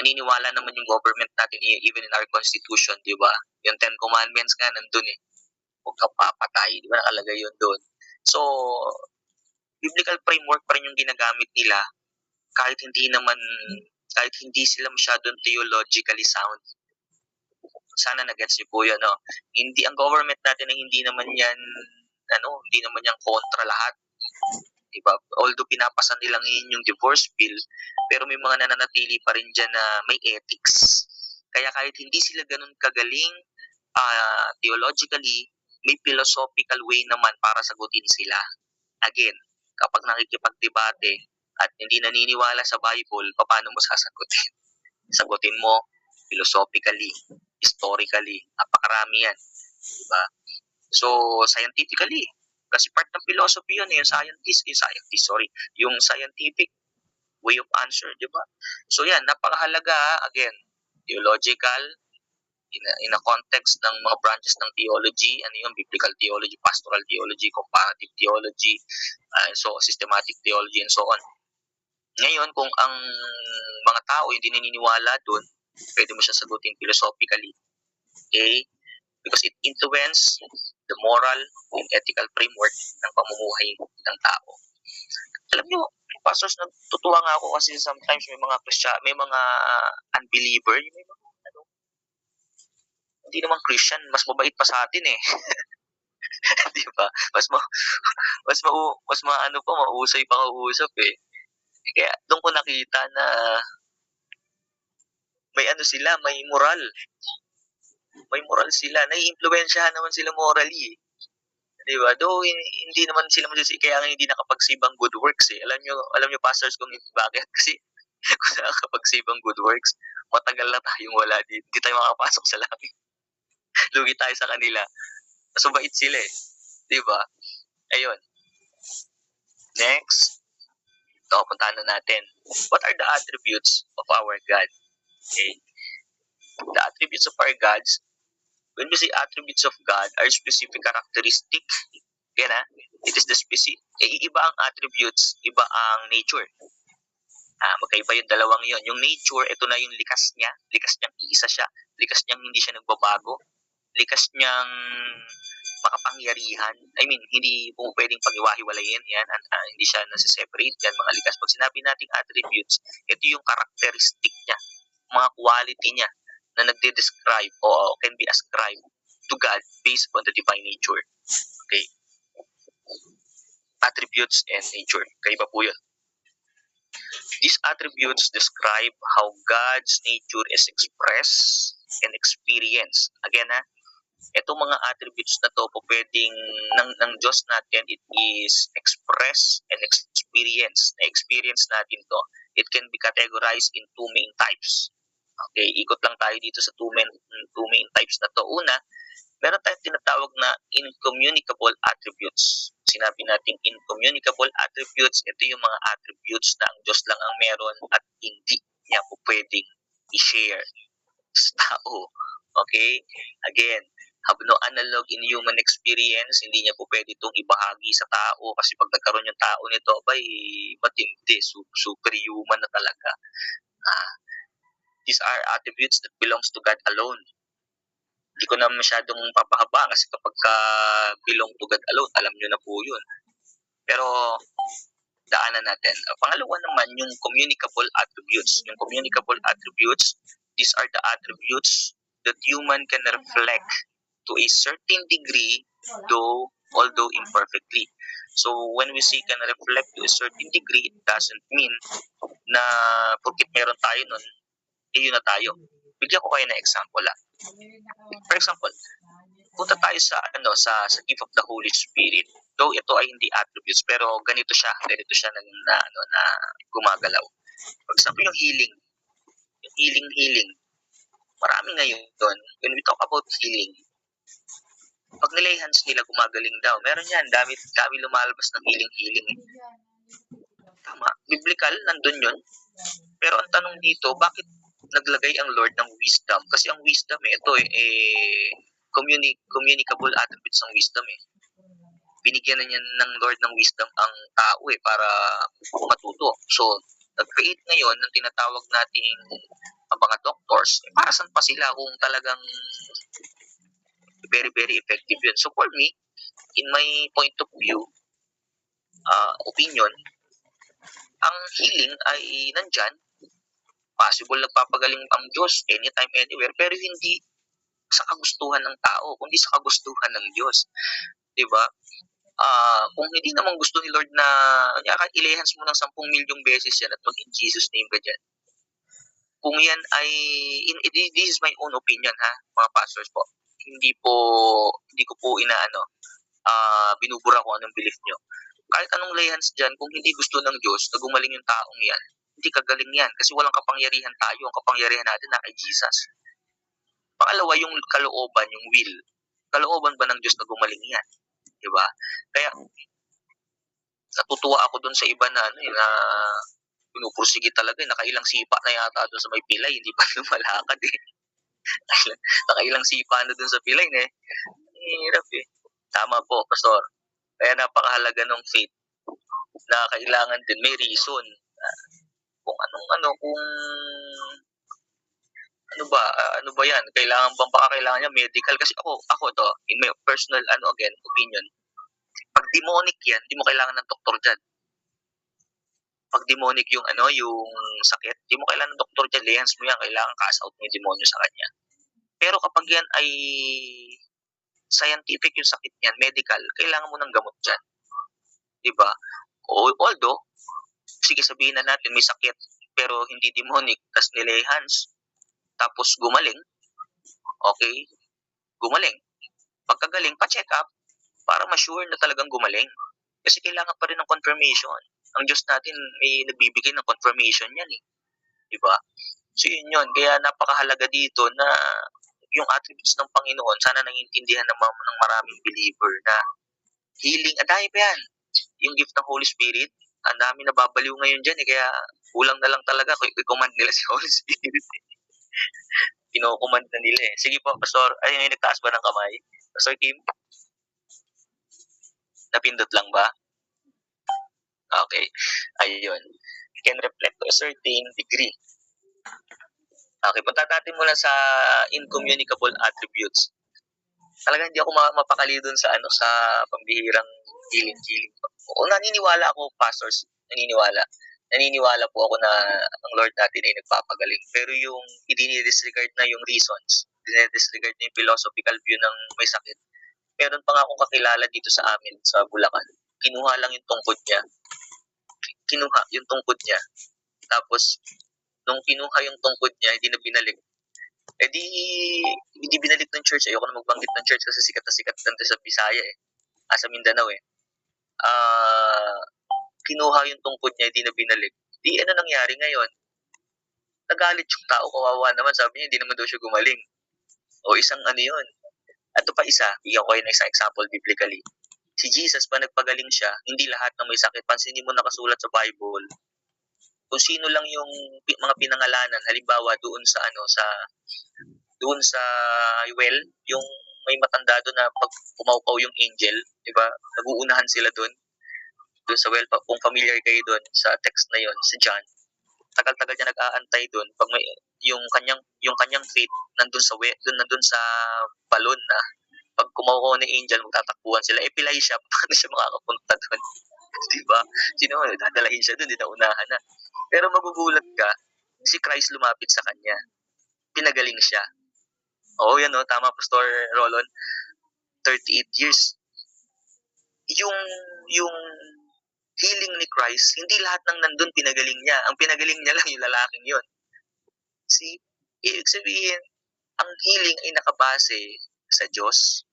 naniniwala naman yung government natin even in our constitution, di ba? Yung 10 Commandments nga nandun huwag ka papatay, di ba? Nakalagay yun doon. So, biblical framework pa rin yung ginagamit nila kahit hindi sila masyadong theologically sound. Sana nagets niyo po yun, no? Hindi ang government natin ay hindi naman yan kontra lahat. Diba? Although pinapasa nila ngayon yung divorce bill, pero may mga nananatili pa rin dyan na may ethics. Kaya kahit hindi sila ganun kagaling theologically, may philosophical way naman para sagutin sila. Again, kapag nakikipagdebate at hindi naniniwala sa Bible, paano mo sasagutin? Sagutin mo philosophically, historically, napakarami yan. Diba? So, scientifically, kasi part ng philosophy yun, yung scientific way of answer, diba? So, yan, napakahalaga, again, theological, in a context ng mga branches ng theology, biblical theology, pastoral theology, comparative theology, so systematic theology, and so on. Ngayon, kung ang mga tao hindi naniniwala doon, pwede mo siya sagutin philosophically. Okay? Because it influences the moral and ethical framework ng pamumuhay ng tao. Alam nyo, pastors, natutuwa nga ako kasi sometimes may mga unbeliever, may mga hindi naman Christian, mas mabait pa sa atin di ba? Mausay pa kausap Kaya doon ko nakita na may moral. May moral sila. Nai-impluwensyahan naman sila morally. Di ba? Though hindi naman sila kaya nga hindi nakapagsibang good works Alam nyo pastors kung bakit? Kasi kung nakakapagsibang good works, matagal na tayong wala dito. Hindi tayo makapasok sa langit. Lugi tayo sa kanila. Mas mabait sila Di ba? Ayun. Next. Ito, puntahan na natin. What are the attributes of our God? Okay. The attributes of our gods, when we say attributes of God, are specific characteristic. Yan it is the specific. Iba ang attributes, iba ang nature. Magkaiba yung dalawang yon. Yung nature, ito na yung likas niyang isa siya, likas niyang hindi siya nagbabago, likas niyang makapangyarihan. I mean, hindi po pwedeng pag-iwahiwalayin yan, hindi siya nasa-separate yan, mga likas. Pag sinabi nating attributes, ito yung characteristic niya, mga quality niya na nagde-describe o can be ascribed to God based on the divine nature. Okay? Attributes and nature. Kaiba po yun. These attributes describe how God's nature is expressed and experienced. Again, itong mga attributes na to po pwedeng ng Diyos natin, it is expressed and experienced. Na-experience natin to. It can be categorized in two main types. Okay, ikot lang tayo dito sa two main types na to. Una, meron tayong tinatawag na incommunicable attributes. Sinabi natin incommunicable attributes, ito yung mga attributes na ang Diyos lang ang meron at hindi niya po pwedeng i-share sa tao. Okay? Again, have no analog in human experience, hindi niya po pwede itong ibahagi sa tao kasi pag nagkaroon yung tao nito, matindi, superhuman na talaga. These are attributes that belongs to God alone. Hindi ko na masyadong papahaba kasi kapag belong to God alone, alam nyo na po yun. Pero daanan natin. Pangalawa naman, yung communicable attributes. Yung communicable attributes, these are the attributes that human can reflect to a certain degree, although imperfectly. So when we say can reflect to a certain degree, it doesn't mean na porkit meron tayo nun, yun na tayo. Bigyan ko kayo ng example lang. For example, punta tayo sa gift of the Holy Spirit. Though ito ay hindi attributes, pero ganito siya na gumagalaw. For example, yung healing. Yung healing. Marami ngayon doon. When we talk about healing, pag nilay hands nila, gumagaling daw. Meron yan. Dami lumalabas ng healing. Tama. Biblical, nandun yun. Pero ang tanong dito, bakit naglagay ang Lord ng wisdom? Kasi ang wisdom, ito communicable attributes ng wisdom binigyan na niya ng Lord ng wisdom ang tao para matuto. So, nag-create ngayon ng tinatawag nating mga doctors. Para saan pa sila kung talagang very, very effective yun. So, for me, in my point of view, opinion, ang healing ay nandyan. Possible nagpapagaling ang Diyos anytime, anywhere, pero hindi sa kagustuhan ng tao, kundi sa kagustuhan ng Diyos. Diba? Kung hindi naman gusto ni Lord na ilehans mo ng 10 milyong beses yan at mag-in Jesus name ka dyan. Kung yan ay, this is my own opinion mga pastors po. Hindi ko po binubura kung anong belief nyo. Kahit anong lehans dyan, kung hindi gusto ng Diyos na gumaling yung taong yan, hindi kagaling yan kasi walang kapangyarihan tayo. Ang kapangyarihan natin na kay Jesus. Pangalawa, yung kalooban, yung will. Kalooban ba ng Diyos na gumaling yan? Diba? Kaya, natutuwa ako dun sa iba na pinupursige talaga. Nakailang sipa na yata dun sa may pilay. Hindi pa lumalakad Nakailang sipa na dun sa pilay hirap Tama po, Pastor. Kaya napakahalaga ng faith na kailangan din. May reason. Kung ano ba yan? Baka kailangan niya medical? Kasi ako to, in my personal, opinion, pag demonic yan, hindi mo kailangan ng doktor dyan. Pag demonic yung sakit, hindi mo kailangan ng doktor dyan. Lehans mo yan, kailangan cast out mo yung demonyo sa kanya. Pero kapag yan ay scientific yung sakit niyan, medical, kailangan mo ng gamot dyan. Diba? Although, sige sabihin na natin, may sakit, pero hindi demonic, tas nilay hands, tapos gumaling, okay? Gumaling. Pagkagaling, pa-check up, para ma-sure na talagang gumaling. Kasi kailangan pa rin ng confirmation. Ang Diyos natin may nagbibigay ng confirmation yan Diba? So yun. Kaya napakahalaga dito na yung attributes ng Panginoon, sana naiintindihan ng maraming believer na healing, dahil pa yan. Yung gift ng Holy Spirit, ang dami nababaliw ngayon dyan kaya kulang na lang talaga kung i-command nila si Holy Spirit. Pino-command na nila Sige po, Pastor. Ay, nagtaas ba ng kamay? Pastor Kim? Napindot lang ba? Okay. Ayun. Can reflect to a certain degree. Okay, punta natin muna sa incommunicable attributes. Talagang hindi ako mapakali dun sa pambihirang healing. O naniniwala ako, pastors, naniniwala po ako na ang Lord natin ay nagpapagaling. Pero yung i-disregard na yung reasons, i-disregard na yung philosophical view ng may sakit. Meron pa nga akong kakilala dito sa amin, sa Bulacan. Kinuha lang yung tungkod niya. Tapos, nung kinuha yung tungkod niya, hindi na binalik. Hindi binalik ng church. Ayoko na magbanggit ng church kasi sikat na sikat dito sa Bisaya sa Mindanao kinuha yung tungkod niya, hindi na binalik. Nangyari ngayon? Nagalit yung tao, kawawa naman. Sabi niya, hindi naman daw siya gumaling. O isang yun. At pa isa, bigyan ko kayo ng isang example biblically. Si Jesus, pa nagpagaling siya, hindi lahat ng may sakit. Pansinin mo nakasulat sa Bible, kung sino lang yung mga pinangalanan, halimbawa doon sa well, yung may matanda doon na pag pumaupaw yung angel, di ba? Naguunahan sila doon sa well. Kung familiar kayo doon sa text na yon, si John, tagal-tagal niya nag-aantay doon pag may yung kanyang faith nandun sa nandun sa balon na pag kumaukaw ng angel magtatakbuhan sila. Pilay siya, paano siya makakapunta doon? Di ba? Sino dadalahin siya doon, di na unahan na. Pero magugulat ka, si Christ lumapit sa kanya. Pinagaling siya. Oo, yan tama, Pastor Rolon. 38 years. Yung healing ni Christ, hindi lahat ng nandun pinagaling niya. Ang pinagaling niya lang yung lalaking yon. See, ibig sabihin, ang healing ay nakabase sa Diyos.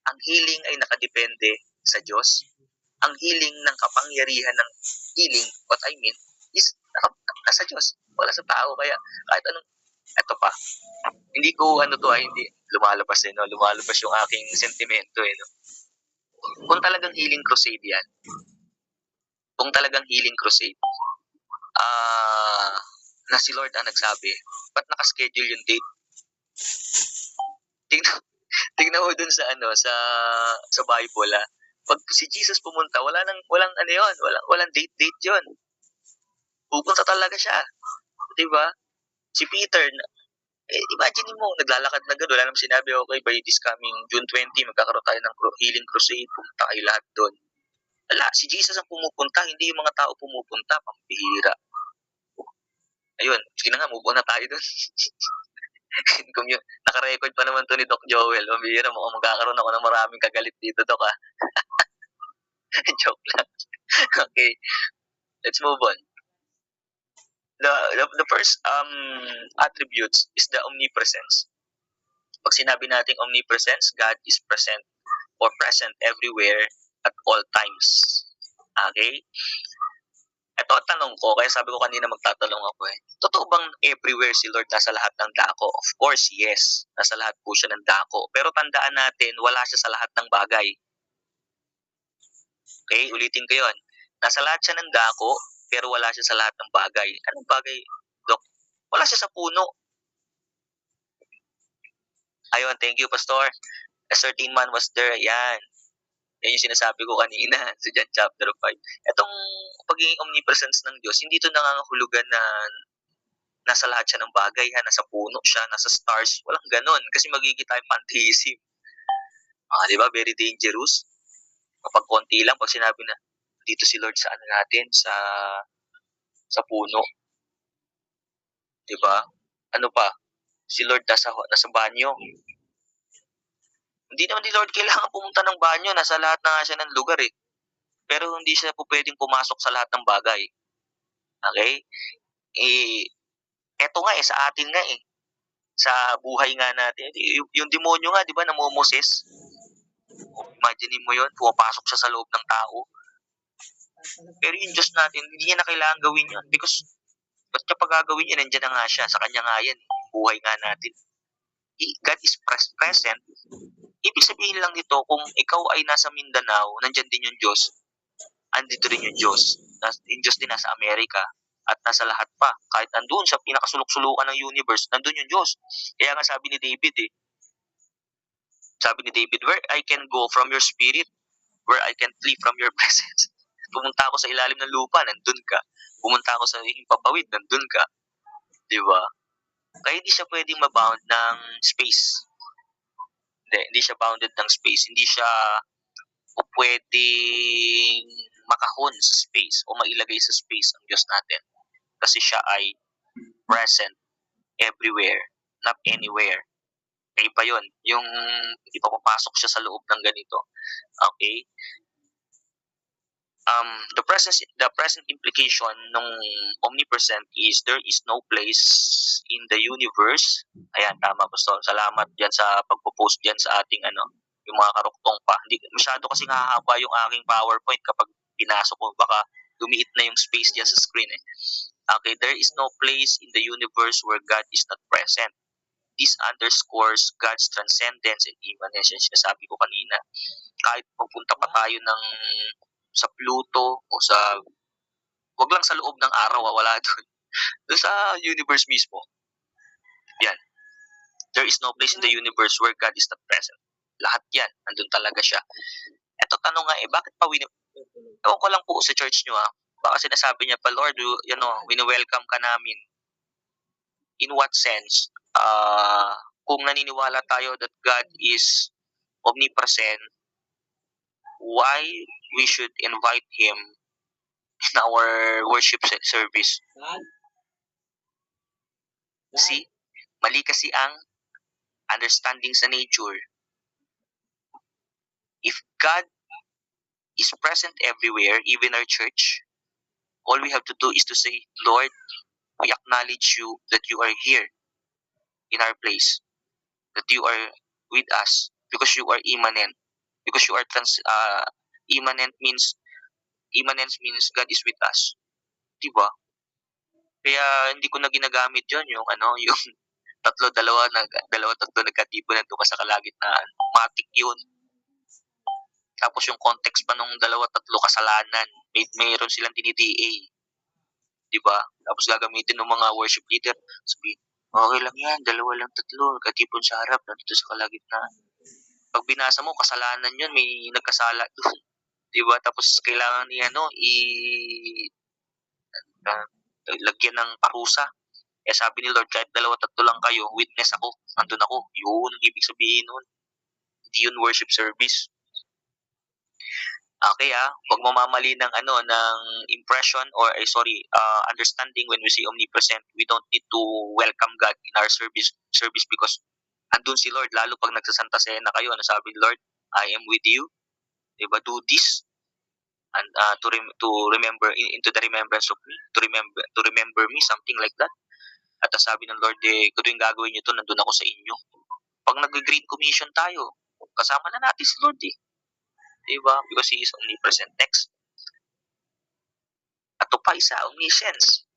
Ang healing ay nakadepende sa Diyos. Ang healing ng kapangyarihan ng healing, what I mean, is nasa Diyos. Wala sa tao. Kaya kahit anong, eto pa, hindi ko hindi lumalabas lumalabas yung aking sentimento Kung talagang healing crusade yan, na si Lord ang nagsabi, ba't nakaschedule yung date? Tingnan mo dun sa sa Bible pag si Jesus pumunta, walang date yon. Pupunta talaga siya. 'Di ba? Si Peter, imagine mo, naglalakad na gano'n, wala namang sinabi, okay, by this coming June 20, magkakaroon tayo ng healing crusade, pumunta kayo lahat doon. Wala, si Jesus ang pumupunta, hindi yung mga tao pumupunta, pambihira. Ayun, sige na nga, move on na tayo doon. Naka-record pa naman to ni Doc Joel, pambihira, mukhang magkakaroon ako ng maraming kagalit dito, Doc, ha? Joke lang. Okay, let's move on. The first attributes is the omnipresence. Pag sinabi nating omnipresence, God is present or present everywhere at all times. Okay? Ito ang tanong ko, kaya sabi ko kanina magtatanong ako Totoo bang everywhere si Lord nasa lahat ng dako? Of course, yes. Nasa lahat po siya ng dako. Pero tandaan natin, wala siya sa lahat ng bagay. Okay? Ulitin ko yun. Nasa lahat siya ng dako, pero wala siya sa lahat ng bagay. Anong bagay, Doc? Wala siya sa puno. Ayun, thank you, Pastor. A certain man was there. Yan yung sinasabi ko kanina sa John chapter 5. Itong pagiging omnipresence ng Diyos, hindi ito nangangahulugan na nasa lahat siya ng bagay, nasa puno siya, nasa stars. Walang ganon. Kasi magiging tayo pantheism. Di ba? Very dangerous. Kapag konti lang, pag sinabi na, dito si Lord sa natin, sa puno. Di ba? Ano pa? Si Lord nasa banyo. Hindi naman ni Lord kailangan pumunta ng banyo. Nasa lahat na siya ng lugar Pero hindi siya po pwedeng pumasok sa lahat ng bagay. Okay? Eto nga sa atin nga Sa buhay nga natin. Yung demonyo nga, di ba, namomoses? Imagine mo yun, pumapasok siya sa loob ng tao. Pero yung Diyos natin, hindi niya na kailangan gawin yun. Because, ba't niya pagagawin yun? Nandiyan na nga siya. Sa kanya nga yan. Buhay nga natin. God is present. Ibig sabihin lang nito, kung ikaw ay nasa Mindanao, nandyan din yung Diyos. Andito rin yung Diyos. Yung Diyos din nasa Amerika. At nasa lahat pa. Kahit nandun sa pinakasulok-sulukan ng universe, nandun yung Diyos. Kaya nga sabi ni David where I can go from your spirit, where I can flee from your presence. Pumunta ako sa ilalim ng lupa, nandun ka. Pumunta ako sa himpapawid, nandun ka. Diba? Kaya hindi siya pwedeng mabound ng space. Hindi siya bounded ng space. Hindi siya pwedeng makahon sa space o mailagay sa space ang Diyos natin. Kasi siya ay present everywhere, not anywhere. Kaya pa yun, yung ipapapasok siya sa loob ng ganito. Okay? The present implication ng omnipresent is there is no place in the universe. Ayan, tama, Pastor. Salamat diyan sa pagpo-post diyan sa ating yung mga karuktong pa. Hindi masyado kasi hahaba yung aking PowerPoint kapag pinasok ko, baka lumiit na yung space diyan sa screen Okay, there is no place in the universe where God is not present. this underscores God's transcendence and immanence. Yung sinasabi ko kanina. Kahit pupunta pa tayo sa Pluto o wag lang sa loob ng araw, wala doon. Doon sa universe mismo. Yan. There is no place in the universe where God is not present. Lahat yan. Nandun talaga siya. Eto tanong nga bakit pa ewan ko lang po sa church nyo baka sinasabi niya pa, Lord, wini-welcome ka namin. In what sense? Kung naniniwala tayo that God is omnipresent, why we should invite Him in our worship service? See? Mali kasi ang understanding sa nature. If God is present everywhere, even our church, all we have to do is to say, Lord, we acknowledge you that you are here in our place, that you are with us because you are immanent, because you are immanence means God is with us. Diba? Kaya hindi ko na ginagamit yon yung yung dalawa tatlo nagkatipon na sa kalagitnaan. Matik yun. Tapos yung context pa nung dalawa tatlo kasalanan, mayroon silang tini-DA. Diba? Tapos gagamitin ng mga worship leader, sabihin, okay lang yan, dalawa lang tatlo, nagkatipon sa harap, nandito sa kalagitnaan. Pag binasa mo, kasalanan yun, may nagkasala doon. Diba? Tapos kailangan niya, lagyan ng parusa. Kaya sabi ni Lord, kahit dalawa tatlo lang kayo, witness ako, nandun ako. Yun ang ibig sabihin nun. Hindi yun worship service. Okay huwag mo mamali ng ng impression or understanding when we say omnipresent. We don't need to welcome God in our service because andun si Lord, lalo pag nagsasanta Cena kayo, sabi ni Lord, I am with you. Diba? Do this and to remember into the remembrance of me, to remember me, something like that. At sabi ng Lord, kung yung gagawin niyo to, nandun ako sa inyo. Pag nag-Great Commission tayo, kasama na natin si Lord Diba? Because He is omnipresent. Next. At ito pa isa, omniscience.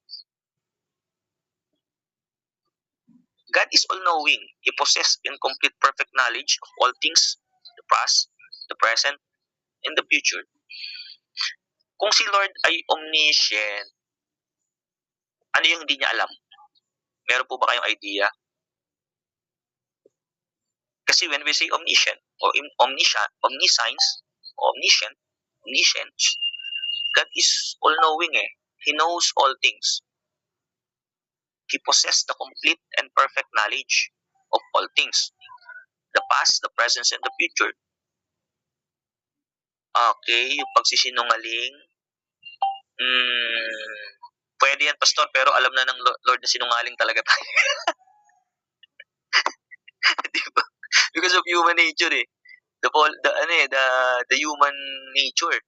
God is all-knowing. He possesses in complete perfect knowledge of all things, the past, the present, and the future. Kung si Lord ay omniscient, ano yung hindi niya alam? Meron po ba kayong idea? Kasi when we say omniscient, or omniscient, God is all-knowing He knows all things. He possesses the complete and perfect knowledge of all things. The past, the present, and the future. Okay, yung pagsisinungaling. Pwede yan, Pastor, pero alam na ng Lord na sinungaling talaga tayo. Diba? Because of human nature the human nature.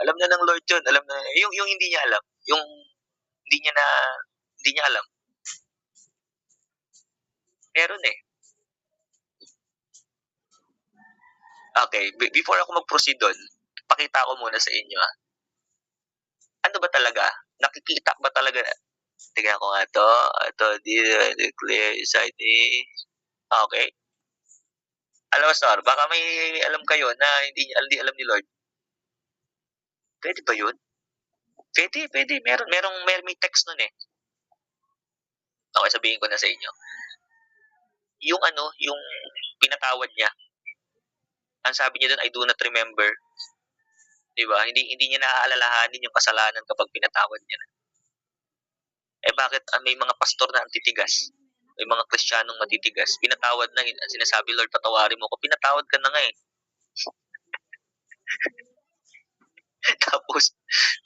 Alam na ng Lord yun. Alam na, yung hindi niya alam. Yung hindi niya alam. Meron Okay, before ako mag-proceed doon, pakita ko muna sa inyo Ano ba talaga? Nakikita ba talaga? Tingnan ko nga to. Ito, clear side Okay. Alam mo, Sir, baka may alam kayo na hindi alam ni Lord. Pwede ba yun? Pwede. May text nun Okay, sabihin ko na sa inyo. Yung yung pinatawad niya. Ang sabi niya doon, I do not remember. Diba? Hindi niya naaalalahanin yung kasalanan kapag pinatawad niya na. Bakit may mga pastor na antitigas? May mga Kristiyanong matitigas. Pinatawad na, sinasabi, Lord, patawarin mo ko. Pinatawad ka na nga Tapos,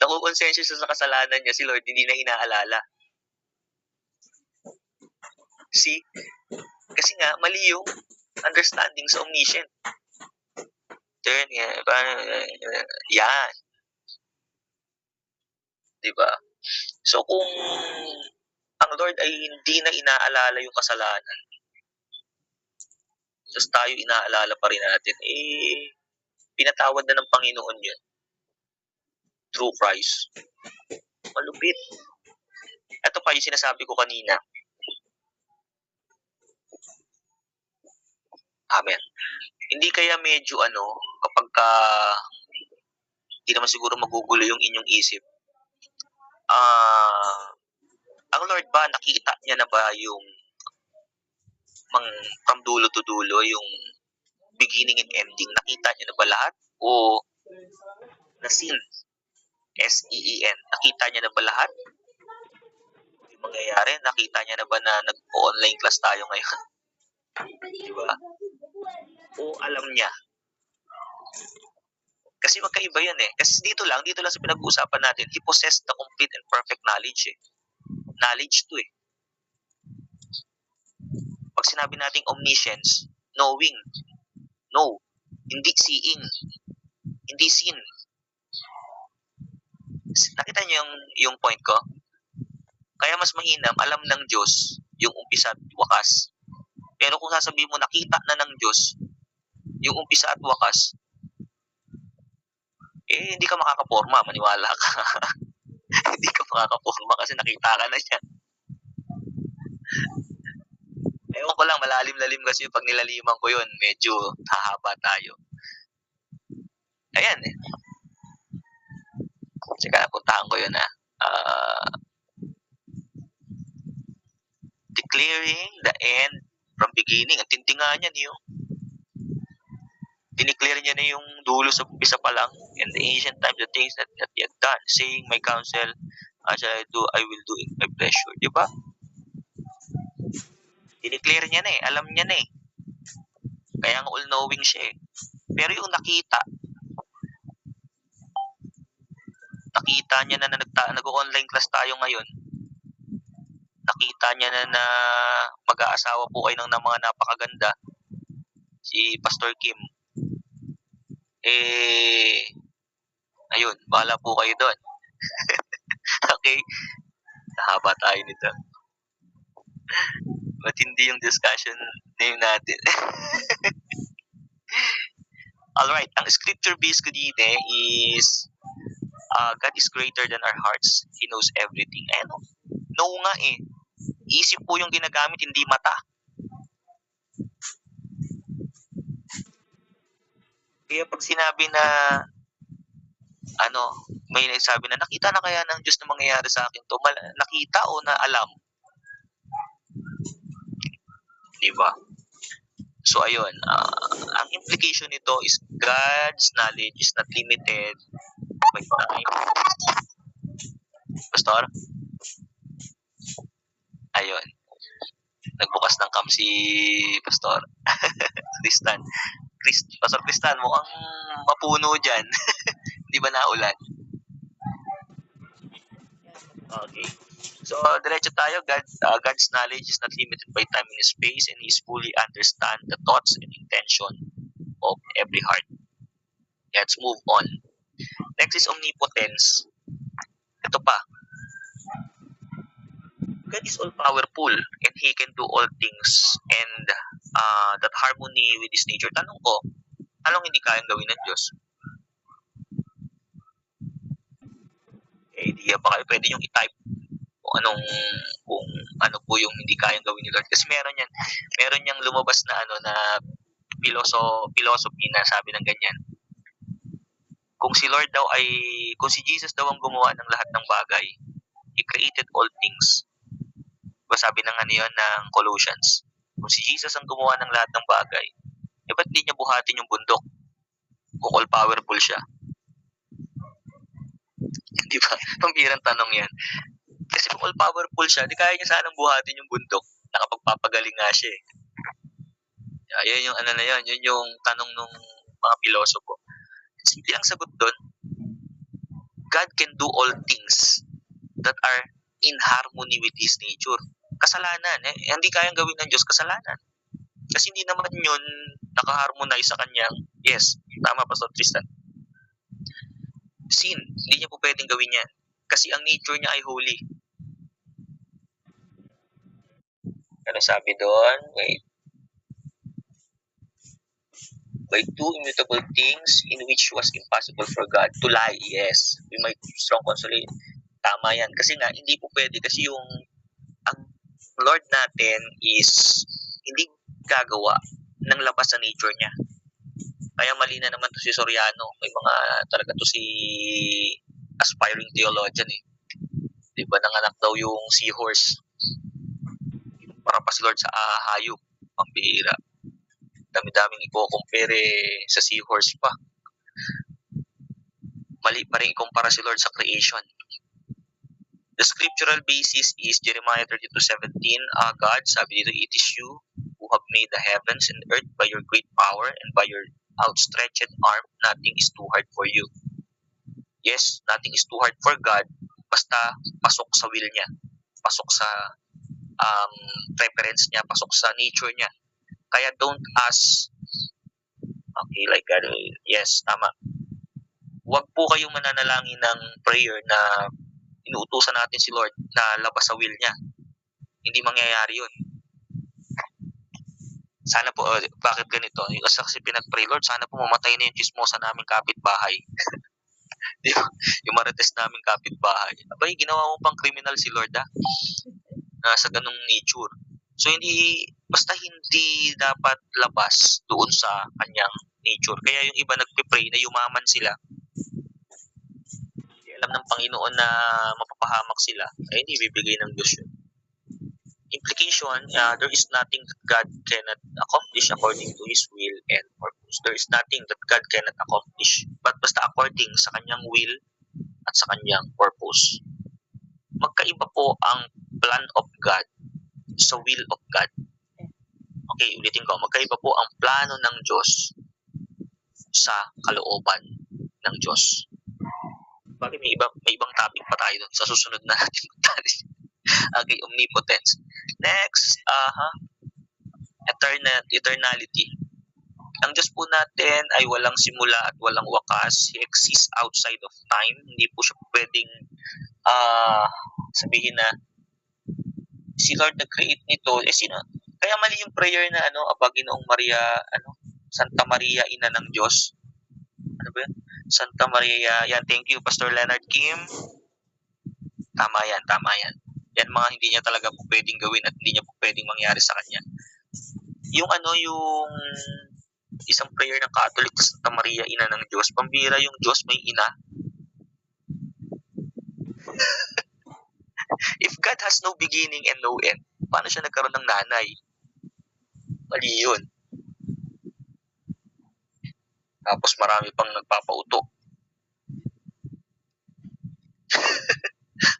nakukonsensya siya sa kasalanan niya, si Lord, hindi na inaalala. See? Kasi nga, mali yung understanding sa omniscient. Turn, yan. Diba? So, kung ang Lord ay hindi na inaalala yung kasalanan, tapos tayo inaalala pa rin natin, pinatawad na ng Panginoon yun. Through Christ. Malupit. Ito pa yung sinasabi ko kanina. Amen. Hindi kaya medyo kapag hindi naman siguro magugulo yung inyong isip, ang Lord ba, nakita niya na ba yung from dulo to dulo, yung beginning and ending? Nakita niya na ba lahat? O na-seen? S-E-E-N. Nakita niya na ba lahat? Yung mangyayari, nakita niya na ba na nag-online class tayo ngayon? Diba? O alam niya? Kasi magkaiba yan eh. Kasi dito lang sa pinag-uusapan natin, he possessed the complete and perfect knowledge eh. Knowledge to eh. Pag sinabi nating omniscience, knowing, no. Hindi seeing, hindi seen. Nakita niyo yung point ko? Kaya mas mahinam, alam ng Diyos yung umpisa at wakas. Pero kung sasabihin mo, nakita na ng Diyos yung umpisa at wakas, hindi ka makakaporma, maniwala ka. Hindi ka makakaporma kasi nakita ka na niya. Ewan ko lang, malalim-lalim kasi pag nilaliman ko yun, medyo hahaba tayo. Ayan eh. Tsaka puntahan ko yun declaring the end from beginning. Ang tindi nga niyan yung dineclare niya na yung dulo sa umpisa pa lang. In the ancient times, the things that he had done, saying, my counsel, shall I do, I will do in my pleasure. Diba? Dineclare niya na eh. Alam niya na eh. Kaya nga all-knowing siya eh. Pero yung nakita niya na nag-online class tayo ngayon. Nakita niya na mag-aasawa po kayo ng mga napakaganda. Si Pastor Kim. Ayun, bahala po kayo doon. Okay? Nahaba tayo nito. Matindi yung discussion name natin. Alright, ang scripture base ko dito is God is greater than our hearts. He knows everything. No nga eh. Isip po yung ginagamit, hindi mata. Kaya pag sinabi na may nagsabi na nakita na kaya ng Diyos na mangyayari sa akin to, nakita o na alam? Diba? So ayun, ang implication nito is God's knowledge is not limited by time. Pastor? Ayun. Nagbukas ng cam si Pastor. Tristan. Pastor Tristan, mukhang mapuno dyan. Di ba naulan? Okay. So, diretso tayo. God's knowledge is not limited by time and space, and He fully understand the thoughts and intention of every heart. Let's move on. Next is omnipotence. Ito pa. God is all-powerful and He can do all things and that harmony with His nature. Tanong ko, anong hindi kayang gawin ng Diyos? Idea ba kayo? Pwede yung i-type kung ano po yung hindi kayang gawin ni Lord. Kasi meron niyang lumabas na na philosophy na sabi ng ganyan. Kung si Jesus daw ang gumawa ng lahat ng bagay, He created all things. Diba sabi ng ng Colossians? Kung si Jesus ang gumawa ng lahat ng bagay, ba't di niya buhatin yung bundok? Kung all powerful siya. Di ba? Pambirang tanong yan. Kasi kung all powerful siya, di kaya niya sanang buhatin yung bundok. Nakapagpapagaling nga siya eh. Yan yung yun yung tanong ng mga pilosopo. Simple ang sagot doon. God can do all things that are in harmony with His nature. Kasalanan. Hindi kayang gawin ng Diyos kasalanan. Kasi hindi naman yun nakaharmonize sa kanyang, yes, tama Pastor Tristan, sin. Hindi niya po pwedeng gawin yan. Kasi ang nature niya ay holy. Ano sabi doon? Wait. By two immutable things in which was impossible for God to lie. Yes. We might strong consolation. Tama yan. Kasi nga, hindi po pwede. Kasi ang Lord natin is hindi gagawa ng labas sa nature niya. Kaya mali na naman to si Soriano. May mga talaga to si aspiring theologian eh. Diba nanganak daw yung seahorse. Para pa si Lord sa hayop. Pambihira. Dami-daming i-compare sa seahorse pa. Mali pa rin ikumpara si Lord sa creation. The scriptural basis is Jeremiah 32:17. God, sabi dito, it is you who have made the heavens and earth by your great power and by your outstretched arm. Nothing is too hard for you. Yes, nothing is too hard for God. Basta pasok sa will niya. Pasok sa preference niya. Pasok sa nature niya. Kaya don't ask, okay, like God, yes, tama. Huwag po kayong mananalangin ng prayer na inuutusan natin si Lord na labas sa will niya. Hindi mangyayari yun. Sana po, bakit ganito? Yung kasi pinag-pray, Lord, sana po mamatay na yung chismosa naming kapitbahay. Yung marites naming kapitbahay. Abay, ginawa mo pang criminal si Lord, sa ganung nature. So, basta hindi dapat labas doon sa kanyang nature. Kaya yung iba nagpe-pray na yumaman sila. Alam ng Panginoon na mapapahamak sila, ay hindi bibigay ng Diyos yun. Implication, there is nothing that God cannot accomplish according to His will and purpose. There is nothing that God cannot accomplish, but basta according sa kanyang will at sa kanyang purpose. Magkaiba po ang plan of God sa will of God. Okay, ulitin ko. Magkaiba po ang plano ng Diyos sa kalooban ng Diyos. Bakit may ibang topic pa tayo doon sa susunod na natin. Okay, omnipotence. Next, eternality. Ang Diyos po natin ay walang simula at walang wakas. He exists outside of time. Hindi po siya pwedeng sabihin na si Lord nag-create nito. Sino? Kaya mali yung prayer na Ginoong Maria, Santa Maria, Ina ng Diyos. Ano ba yun? Santa Maria. Yan, thank you, Pastor Leonard Kim. Tama yan. Yan mga hindi niya talaga po pwedeng gawin at hindi niya po pwedeng mangyari sa kanya. Yung isang prayer ng Catholic, Santa Maria, Ina ng Diyos, pambira yung Diyos may ina. If God has no beginning and no end, paano siya nagkaroon ng nanay? Mali yun. Tapos marami pang nagpapauto.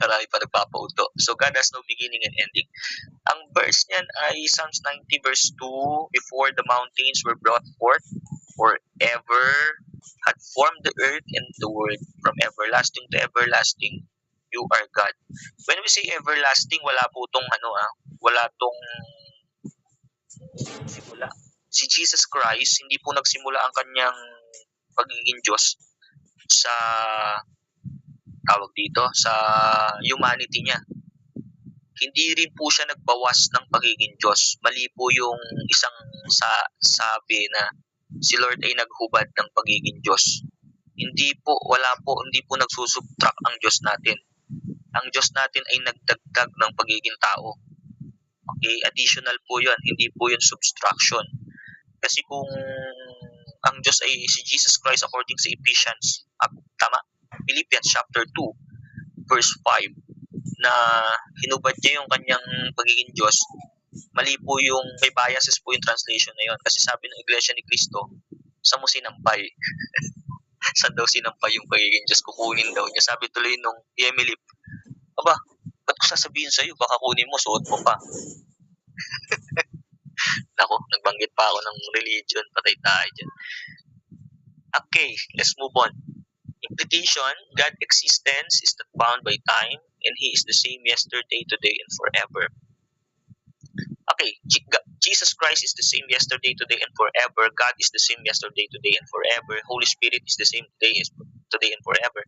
Marami pa nagpapauto. So God has no beginning and ending. Ang verse niyan ay Psalms 90 verse 2, before the mountains were brought forth, forever had formed the earth and the world, from everlasting to everlasting, you are God. When we say everlasting, wala po tong wala tong simula. Si Jesus Christ, hindi po nagsimula ang kanyang pagiging Diyos sa sa humanity niya. Hindi rin po siya nagbawas ng pagiging Diyos. Mali po yung isang sabi na si Lord ay naghubad ng pagiging Diyos. Hindi po nagsusubtract ang Diyos natin. Ang Diyos natin ay nagdagdag ng pagiging tao. Okay, additional po 'yun, hindi po 'yun subtraction. Kasi kung ang Diyos ay si Jesus Christ according sa Ephesians, Philippians chapter 2 verse 5, na hinubad niya yung kanyang pagiging Diyos, mali po yung, may biases po yung translation na yun. Kasi sabi ng Iglesia ni Cristo, saan mo sinampay? Saan daw sinampay yung pagiging Diyos? Kukunin daw niya. Sabi tuloy nung Emily, ba't ko sasabihin sa'yo? Baka kunin mo, suot mo pa. Nako, nagbanggit pa ako ng religion. Patay tayo dyan. Okay, let's move on. Implication, God's existence is not bound by time, and He is the same yesterday, today, and forever. Okay, Jesus Christ is the same yesterday, today, and forever. God is the same yesterday, today, and forever. Holy Spirit is the same today, and forever.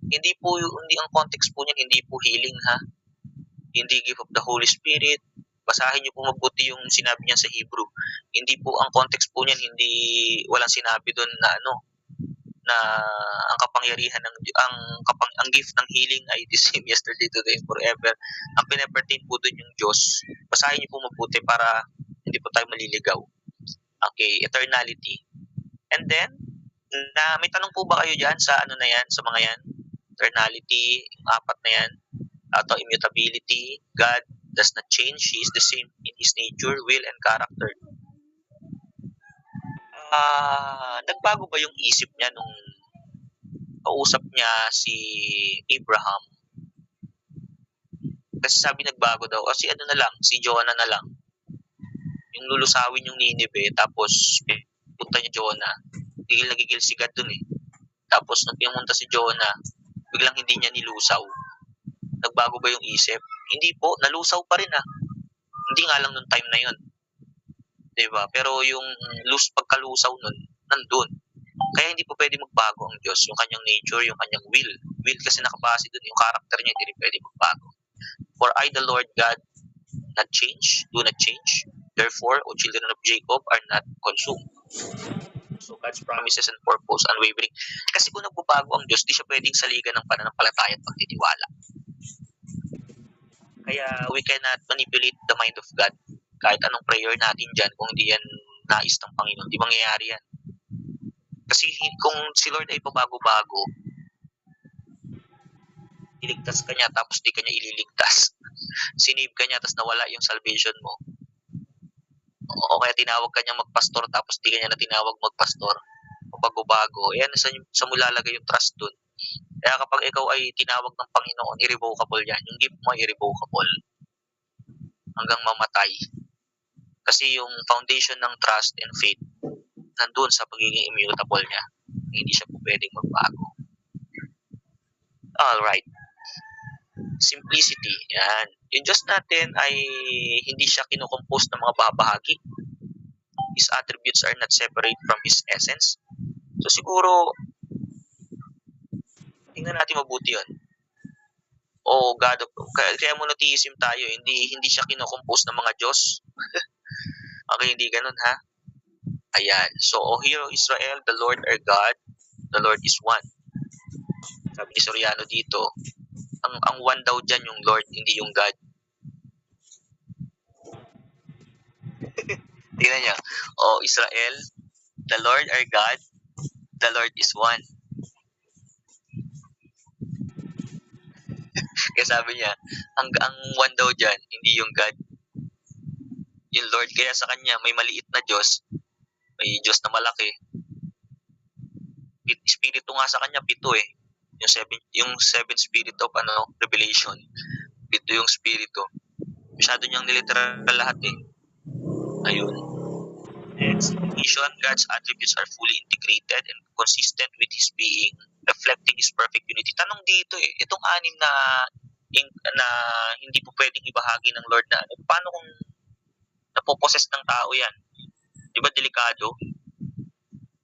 Hindi ang context po niyan, hindi po healing Hindi gift of the Holy Spirit. Basahin niyo po mabuti yung sinabi niyan sa Hebrew. Hindi po ang context po niyan, walang sinabi doon na na ang kapangyarihan ang gift ng healing ay the same yesterday, today, and forever. Ang pinapertain po doon yung Diyos. Basahin niyo po mabuti para hindi po tayo maliligaw. Okay, eternality. And then, may tanong po ba kayo dyan sa ano na yan, sa mga yan? Eternality, apat na yan. Ito, immutability. God does not change. He is the same in His nature, will, and character. Nagbago ba yung isip niya nung kausap niya si Abraham? Kasi sabi nagbago daw. O si ano na lang, si Jonah na lang. Yung lulusawin yung Nineveh, tapos punta niya Jonah. Gigil na gigil si God dun eh. Tapos nung pumunta si Jonah, biglang hindi niya nilusaw. Nagbago ba yung isip? Hindi po, nalusaw pa rin ah. Hindi nga lang nung time na yun. Diba? Pero yung pagkalusaw nun, nandun. Kaya hindi po pwede magbago ang Diyos. Yung kanyang nature, yung kanyang will. Will kasi nakabase dun. Yung character niya, hindi rin pwede magbago. For I, the Lord God, not change, do not change. Therefore, O children of Jacob, are not consumed. So God's promises and purpose, unwavering. Kasi kung nagbabago ang Diyos, di siya pwedeng saligan ng pananampalataya at pagtitiwala. Kaya we cannot manipulate the mind of God. Kahit anong prayer natin dyan, kung di yan nais ng Panginoon, di mangyayari yan. Kasi kung si Lord ay pabago-bago, iligtas ka niya tapos di ka niya ililigtas. Sinave ka niya tapos nawala yung salvation mo. O kaya tinawag ka niya magpastor tapos di ka niya na tinawag magpastor. Pabago-bago. Yan, sa mo lalagay yung trust dun. Kaya kapag ikaw ay tinawag ng Panginoon, irrevocable yan. Yung gift mo ay irrevocable. Hanggang mamatay. Kasi yung foundation ng trust and faith, nandun sa pagiging immutable niya. Hindi siya po pwedeng magbago. Alright. Simplicity. Yan. Yung Diyos natin ay hindi siya kinukompose ng mga babahagi. His attributes are not separate from His essence. So siguro, tingnan natin mabuti yun. O God of, kaya monotheism tayo, hindi siya kinocompose ng mga Diyos. Okay, hindi ganun ha. Ayan. So, O hear, O Israel, the Lord our God, the Lord is one. Sabi ni Soriano dito, ang one daw dyan yung Lord, hindi yung God. Tingnan niya. O Israel, the Lord our God, the Lord is one. Kaya sabi niya, ang one daw dyan, hindi yung God. Yung Lord, kaya sa kanya, may maliit na Diyos, may Diyos na malaki. Espiritu nga sa kanya, 7 eh. Yung seven spirit of Revelation, 7 yung spirito. Masyado niyang niliteral lahat eh. Ayun. Next, God's attributes are fully integrated and consistent with His being, reflecting His perfect unity. Tanong dito eh, itong 6 na hindi po pwedeng ibahagi ng Lord na paano kung napoposes ng tao yan? Di ba delikado?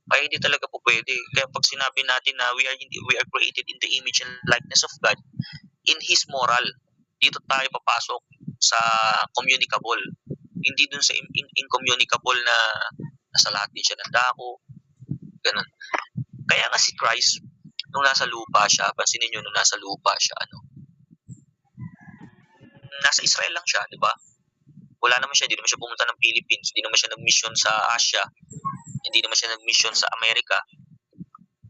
Kaya hindi talaga po pwede. Kaya pag sinabi natin na we are created in the image and likeness of God, in His moral, dito tayo papasok sa communicable. Hindi dun sa incommunicable na nasa lahat din siya ng dako. Ganun. Kaya nga si Christ, nung nasa lupa siya, pansinin nyo nung nasa lupa siya, nasa Israel lang siya, di ba? Wala naman siya, hindi naman siya pumunta ng Philippines, hindi naman siya nag-mission sa Asia, hindi naman siya nag-mission sa Amerika,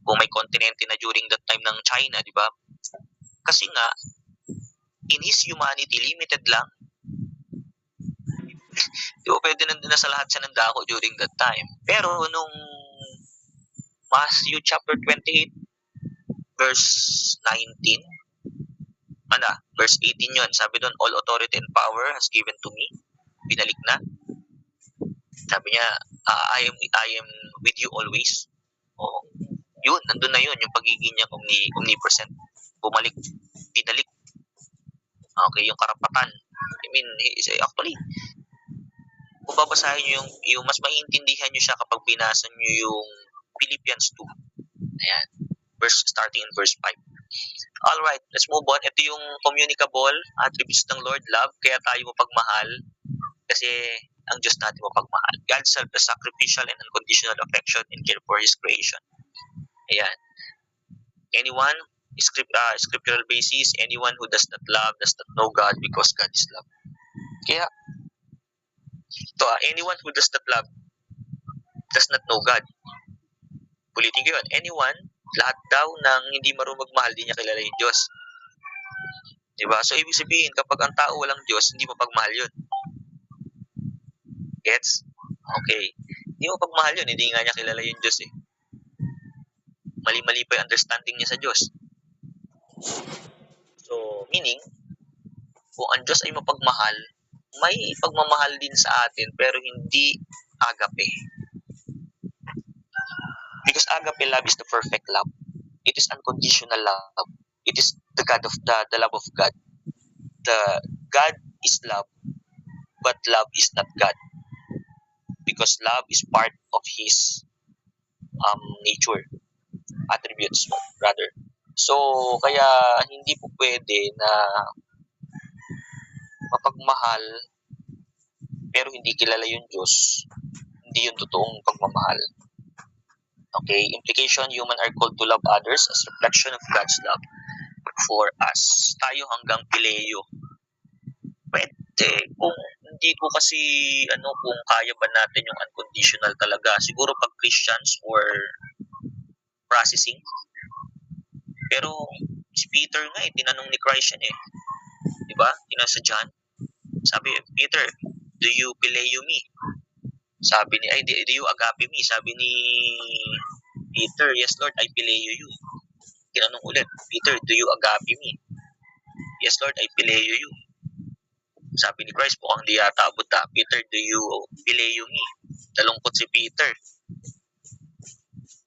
kung may kontinente na during that time ng China, di ba? Kasi nga, in His humanity, limited lang. Di ba pwede na sa lahat siya ng dako during that time. Pero nung Matthew chapter 28, verse 19, verse 18 yun, sabi doon, all authority and power has given to me. Binalik na. Sabi niya, I am with you always. Oh, yun, nandun na yun, yung pagiging niya omnipresent. Bumalik, binalik. Okay, yung karapatan. I mean, actually, kung babasahin nyo yung mas maiintindihan nyo siya kapag binasa nyo yung Philippians 2. Ayan, starting in verse 5. Alright, let's move on. Ito yung communicable attributes ng Lord, love. Kaya tayo mapagmahal kasi ang Diyos natin mapagmahal. God's self-sacrificial and unconditional affection and care for His creation. Ayan. Anyone, scriptural basis, anyone who does not love does not know God because God is love. Kaya, anyone who does not love does not know God. Ulitin ko yun. Anyone, lahat daw ng hindi marunong magmahal, di niya kilala yung Diyos. Diba? So, ibig sabihin, kapag ang tao walang Diyos, hindi mo pagmahal yun. Gets? Okay. Hindi mo pagmahal yun, hindi nga niya kilala yung Diyos eh. Mali-mali pa yung understanding niya sa Diyos. So, meaning, kung ang Diyos ay mapagmahal, may pagmamahal din sa atin, pero hindi agape. Because agape love is the perfect love. It is unconditional love. It is the God of the love of God. The God is love, but love is not God. Because love is part of His nature, attributes rather. So, kaya hindi po pwede na mapagmahal pero hindi kilala yung Diyos. Hindi yung totoong pagmamahal. Okay, implication, human are called to love others as reflection of God's love for us. Tayo hanggang Pileo. Pwede, kung hindi ko kasi, kung kaya ba natin yung unconditional talaga. Siguro pag Christians or processing. Pero si Peter nga tinanong ni Christ yan eh. Diba? Tinanong sa John. Sabi, Peter, do you Pileo me? Sabi ni, do you agape me? Sabi ni Peter, yes Lord, I Pileo you. Tinanong ulit, Peter, do you agape me? Yes Lord, I Pileo you. Sabi ni Christ, mukhang di yata abot ta. Peter, do you Pileo me? Nalungkot si Peter.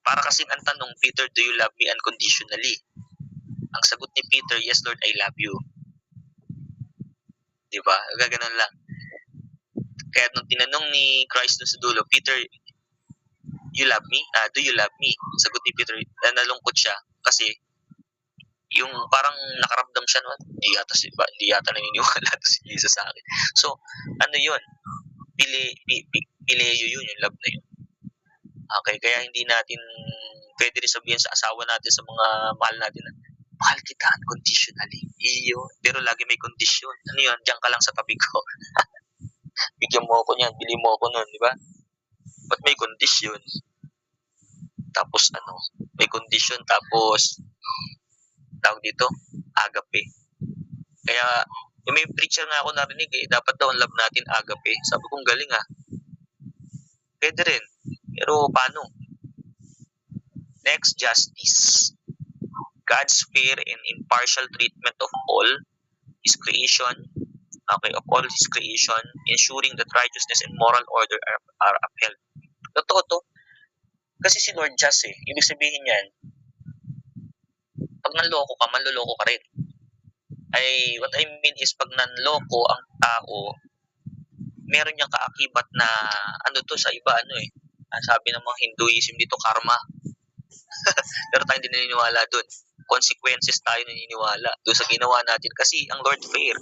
Para kasing ang tanong, Peter, do you love me unconditionally? Ang sagot ni Peter, yes Lord, I love you. Diba? Gaganon lang. Kaya nung tinanong ni Christ dun sa dulo, Peter, you love me? Do you love me? Sagot ni Peter, nalungkot siya kasi yung parang nakaramdam siya noon, hindi yata naniniwala si Jesus sa akin. So, yun? Pileo yun, yung love na yun. Okay, kaya hindi natin pwede rin sabihin sa asawa natin, sa mga mahal natin, mahal kita unconditionally. Iyo, pero lagi may condition. Ano yun? Diyan ka lang sa tabi ko. Bigyan mo ako niyan, bili mo ako nun, di ba? But may condition. Tapos may condition, tapos tawag dito, agape. Kaya, may preacher nga ako narinig dapat daw ang love natin agape. Sabi kong galing Pwede rin. Pero paano? Next, justice. God's fair and impartial treatment of all His creation, of all His creation, ensuring that righteousness and moral order are upheld. Totoo to. Kasi si Lord just ibig sabihin yan, pag nanloko ka, manloloko ka rin. What I mean is, pag nanloko ang tao, meron niyang kaakibat na, sa iba, sabi ng mga Hinduism dito, karma. Pero tayo hindi naniniwala dun. Consequences tayo naniniwala doon sa ginawa natin. Kasi ang Lord fair.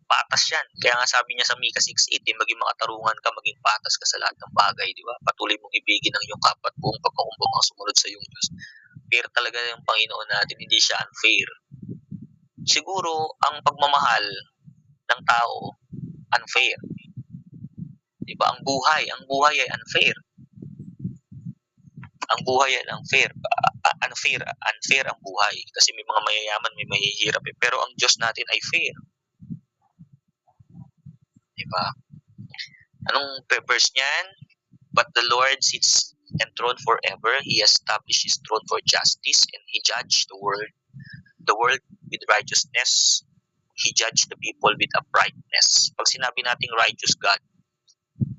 Patas yan. Kaya nga sabi niya sa Micah 6:8, maging makatarungan ka, maging patas ka sa lahat ng bagay, di ba? Patuloy mong ibigin ang iyong kapwa at buong pagkakumbang ang sumunod sa iyong Diyos. Fair talaga yung Panginoon natin, hindi siya unfair. Siguro, ang pagmamahal ng tao, unfair. Di ba? Ang buhay ay unfair. Ang buhay ay unfair. Unfair ang buhay. Kasi may mga mayayaman, may mahihirap Pero ang Diyos natin ay fair. Diba? Anong verse niyan? But the Lord sits enthroned forever. He established His throne for justice, and He judged the world with righteousness. He judged the people with uprightness. Pag sinabi nating righteous God,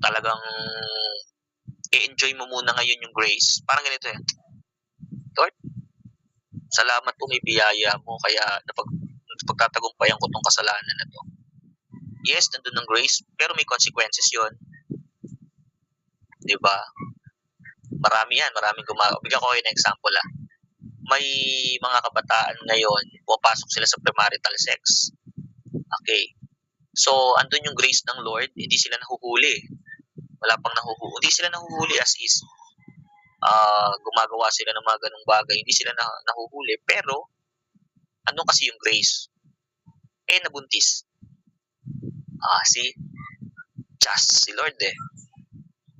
talagang i-enjoy mo muna ngayon yung grace. Parang ganito Lord, salamat po may biyaya mo, kaya napagtatagumpayan ko tong kasalanan na to. Yes, nandun ng grace, pero may consequences yun. Diba? Maraming gumagawa. Bigyan ko kayo ng example May mga kabataan ngayon, pumapasok sila sa premarital sex. Okay. So, andun yung grace ng Lord, hindi sila nahuhuli. Wala pang nahuhuli. Hindi sila nahuhuli as is. Gumagawa sila ng mga ganung bagay, hindi sila nahuhuli. Pero, ano kasi yung grace? Nabuntis. See? Just si Lord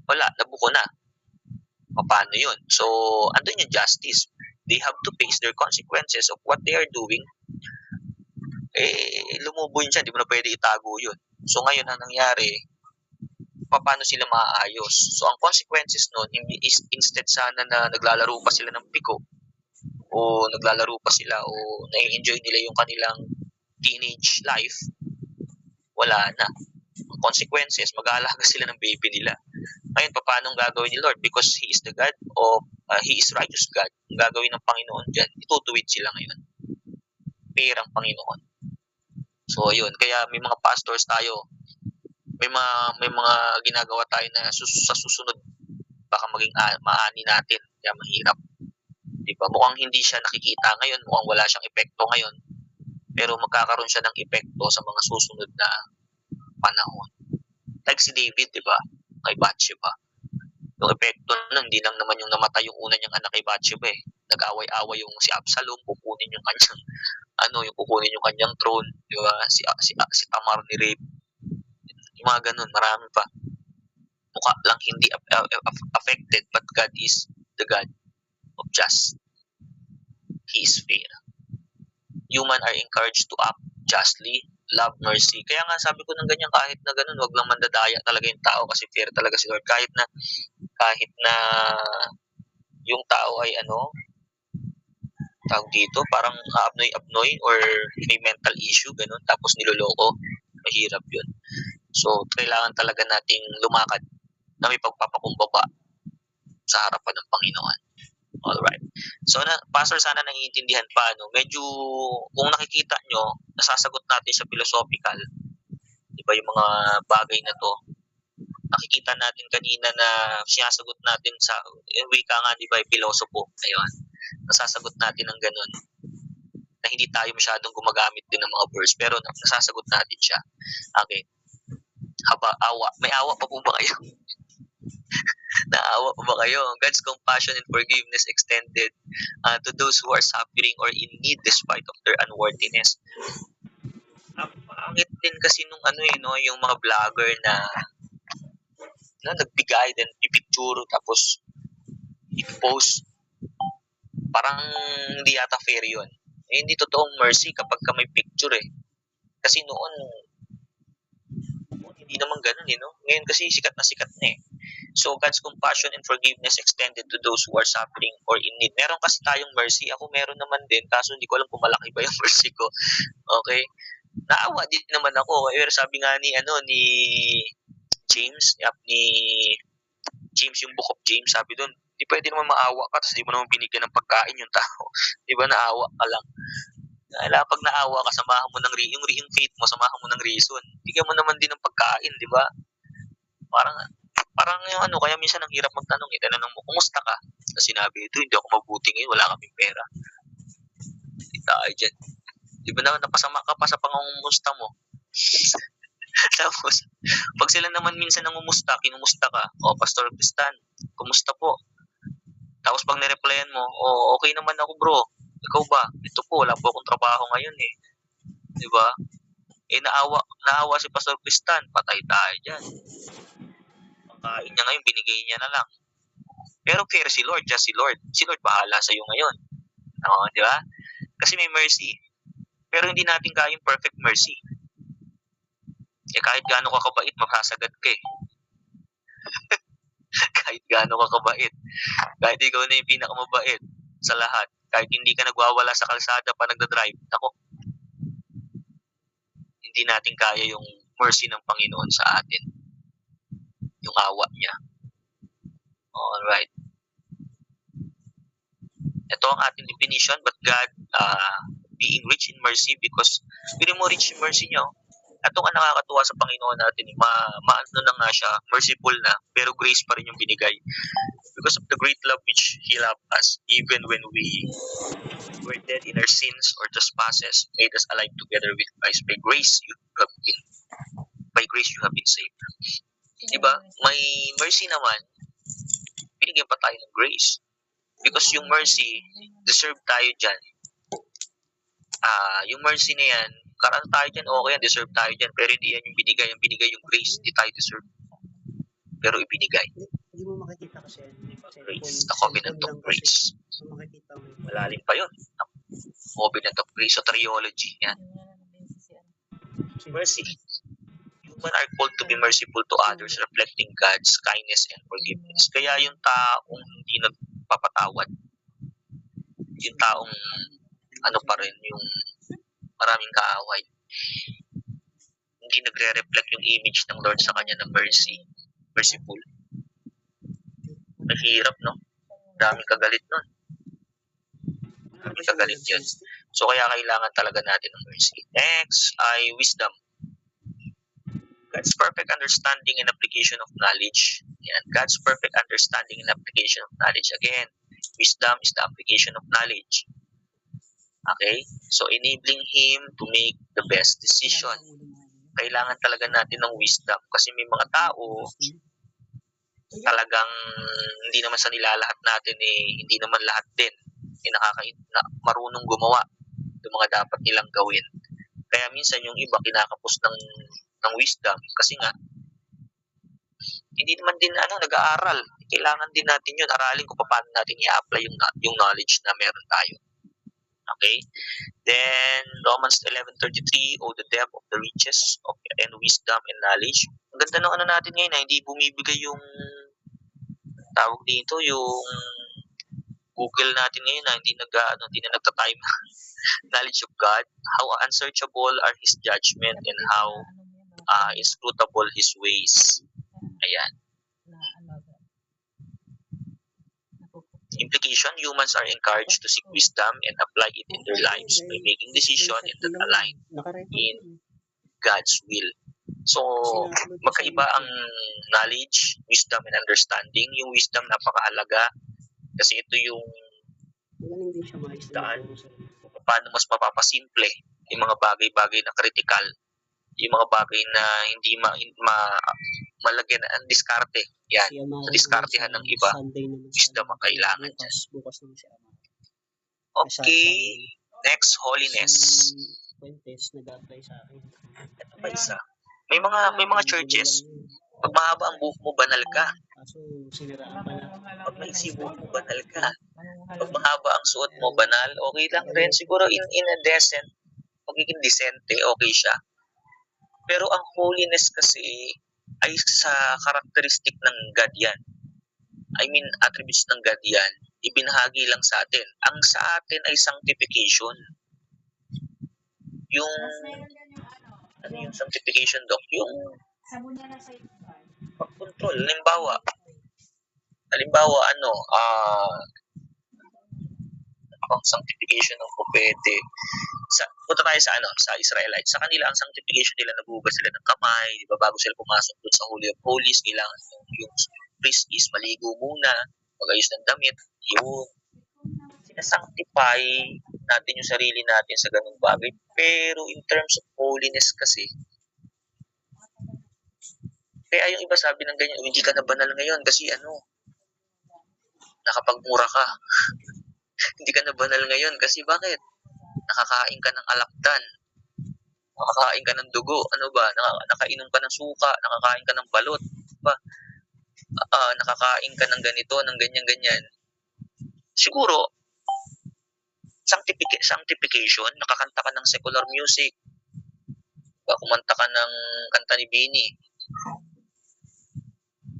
wala, nabuko na. Paano yun? So, andun yung justice. They have to face their consequences of what they are doing. Lumubo yun siya, di mo na pwede itago yun. So, ngayon, ang nangyari, paano sila maaayos? So, ang consequences nun, is instead sana na naglalaro pa sila ng piko, o naglalaro pa sila, o nai-enjoy nila yung kanilang teenage life, wala na. Ang consequences, mag-aalaga sila ng baby nila. Ngayon, paano gagawin ni Lord? Because He is the God of, He is righteous God. Ang gagawin ng Panginoon dyan, itutuwid sila ngayon. Perang Panginoon. So, ayun. Kaya may mga pastors tayo, may mga ginagawa tayo na sa susunod baka maging maani natin. Kaya mahirap. Diba? Mukhang hindi siya nakikita ngayon, mukhang wala siyang epekto ngayon, pero magkakaroon siya ng epekto sa mga susunod na panahon. Like si David, diba? Kay Bathsheba. Yung epekto nun, hindi lang naman yung namatay yung una niyang anak kay Bathsheba eh. Nag-away-away yung si Absalom, kukunin yung kanyang kukunin yung kanyang throne, diba? Si Tamar ni Rape. Yung mga ganun, marami pa. Mukha lang hindi affected, but God is the God of just. He is fair. Human are encouraged to act justly, love mercy. Kaya nga sabi ko ng ganyan, kahit na ganun, wag lang mandadaya talaga yung tao kasi fair talaga si Lord. Kahit na yung tao ay tawag dito, parang abnoy or may mental issue, ganun, tapos niloloko, mahirap yun. So, kailangan talaga nating lumakad na may pagpapakumbaba sa harapan ng Panginoon. Alright. So, Pastor, sana naiintindihan pa, medyo, kung nakikita nyo, nasasagot natin sa philosophical, di ba, yung mga bagay na to, nakikita natin kanina na sinasagot natin sa, wika nga, di ba, pilosopo, ayun, nasasagot natin ng ganun, na hindi tayo masyadong gumagamit din ng mga verse, pero nasasagot natin siya. Okay. May awa pa po ba kayo? Naawa pa ba kayo? God's compassion and forgiveness extended to those who are suffering or in need despite of their unworthiness. Pangit din kasi nung yung mga vlogger na nagbigay din pipicture tapos i-post. Parang hindi yata fair yun. Hindi totoong mercy kapag ka may picture eh. Kasi noon hindi naman ganun Ngayon kasi sikat na eh. So, God's compassion and forgiveness extended to those who are suffering or in need. Meron kasi tayong mercy. Ako meron naman din, kaso hindi ko alam kung malaki ba yung mercy ko. Okay? Naawa din naman ako. Pero sabi nga ni James, yung Book of James, sabi doon, di pwede naman maawa ka, tapos di mo naman binigyan ng pagkain yung tao. Di ba, naawa ka lang. Pag naawa ka, samahan mo yung faith mo, samahan mo ng reason. Bigyan mo naman din ng pagkain, di ba? Parang yung kaya minsan ang hirap magtanong, itanong mo, kumusta ka? Kasi sinabi ito, hindi ako mabuti ngayon, wala kaming pera. Hindi tayo dyan. Di ba naman, napasama ka pa sa pangungumusta mo? Tapos, pag sila naman minsan nangumusta, kinumusta ka, Pastor Kristan, kumusta po? Tapos pag nireplyan mo, okay naman ako bro, ikaw ba? Ito po, wala po akong trabaho ngayon eh. Di ba? Naawa si Pastor Kristan, patay tayo dyan. Pagkain niya ngayon, binigay niya na lang. Pero fair si Lord, just si Lord. Si Lord bahala sa'yo ngayon. Di ba? Kasi may mercy. Pero hindi natin kayang perfect mercy. Kahit gaano ka kabait, masasagad ka eh. Kahit gaano ka kabait. Kahit ikaw na yung pinakamabait sa lahat. Kahit hindi ka nagwawala sa kalsada pa nagdadrive. Ako, hindi natin kaya yung mercy ng Panginoon sa atin. Yung awa niya. Alright. Ito ang ating definition, but God being rich in mercy because pili mo rich in mercy niyo. Ito ang nakakatuwa sa Panginoon natin. Maano na nga siya, merciful na, pero grace pa rin yung binigay. Because of the great love which He loved us, even when we were dead in our sins or trespasses, made us alive together with Christ. By grace you have been saved. Diba? May mercy naman, binigyan pa tayo ng grace. Because yung mercy, deserve tayo dyan. Yung mercy na yan, karaan tayo dyan, okay yan, deserve tayo dyan. Pero hindi yan yung binigay. Yung binigay yung grace, hindi tayo deserve. Pero ibinigay. Hindi mo makikita kasi Grace, the covenant of grace. makikita mo. Malalim pa yun. Covenant of grace, soteriology. Yan. Mercy. Human are called to be merciful to others, reflecting God's kindness and forgiveness. Kaya yung taong hindi nagpapatawad, yung taong ano pa rin, yung maraming kaaway, hindi nagre-reflect yung image ng Lord sa kanya ng mercy. Merciful. Mahirap, no? Daming kagalit nun. Daming kagalit yun. So, kaya kailangan talaga natin ng mercy. Next ay wisdom. God's perfect understanding and application of knowledge. Yan. God's perfect understanding and application of knowledge. Again, wisdom is the application of knowledge. Okay? So, enabling him to make the best decision. Kailangan talaga natin ng wisdom kasi may mga tao talagang hindi naman sa nilalahat natin hindi naman lahat din marunong gumawa ng mga dapat nilang gawin. Kaya minsan yung iba kinakapos ng wisdom kasi nga hindi naman din nag-aaral. Kailangan din natin yun, aralin kung paano natin i-apply yung knowledge na meron tayo. Okay? Then Romans 11:33, oh the depth of the riches of and wisdom and knowledge. Ang ganda ng natin ngayon na hindi bumibigay yung tawag dito, yung Google natin ngayon na hindi na nagta-time. Knowledge of God, how unsearchable are His judgment and how inscrutable His ways. Ayan. Implication, humans are encouraged to seek wisdom and apply it in their lives by making decisions that align in God's will. So, magkaiba ang knowledge, wisdom, and understanding. Yung wisdom napakahalaga kasi ito yung daan kung paano mas mapapasimple yung mga bagay-bagay na critical, yung mga bagay na hindi malagyan ang diskarte. Yan, sa diskartehan ng iba, wisdom ang kailangan dyan. Okay, next, holiness. Ito pa isa. May mga churches, pag mahaba ang buhok mo, banal ka. Pag maiksi buhok mo, banal ka. Pag mahaba ang suot mo, banal, okay lang rin. Siguro in a decent, magiging decente, okay siya. Pero ang holiness kasi ay sa characteristic ng God yan. I mean, attributes ng God yan. Ibinahagi lang sa atin. Ang sa atin ay sanctification. Yung ano yung sanctification, Doc? Yung pag-control. Halimbawa, ang sanctification ng pwede. Punta tayo sa Israelites. Sa kanila, ang sanctification nila, naguhugas sila ng kamay, di ba? Bago sila pumasok doon sa Holy of Holies, kailangan yung priest is maligo muna, mag-ayos ng damit, yun. Sinasanctify natin yung sarili natin sa ganung bagay. Pero in terms of holiness kasi, kaya yung iba sabi ng ganyan, hindi ka na banal ngayon kasi nakapagmura ka. Hindi ka na banal ngayon kasi bakit? Nakakain ka ng alakdan. Nakakain ka ng dugo. Nakainom ka ng suka. Nakakain ka ng balot. Diba? Nakakain ka ng ganito, ng ganyan-ganyan. Siguro, sanctification, nakakanta ka ng secular music. Diba? Kumanta ka ng kanta ni Bini.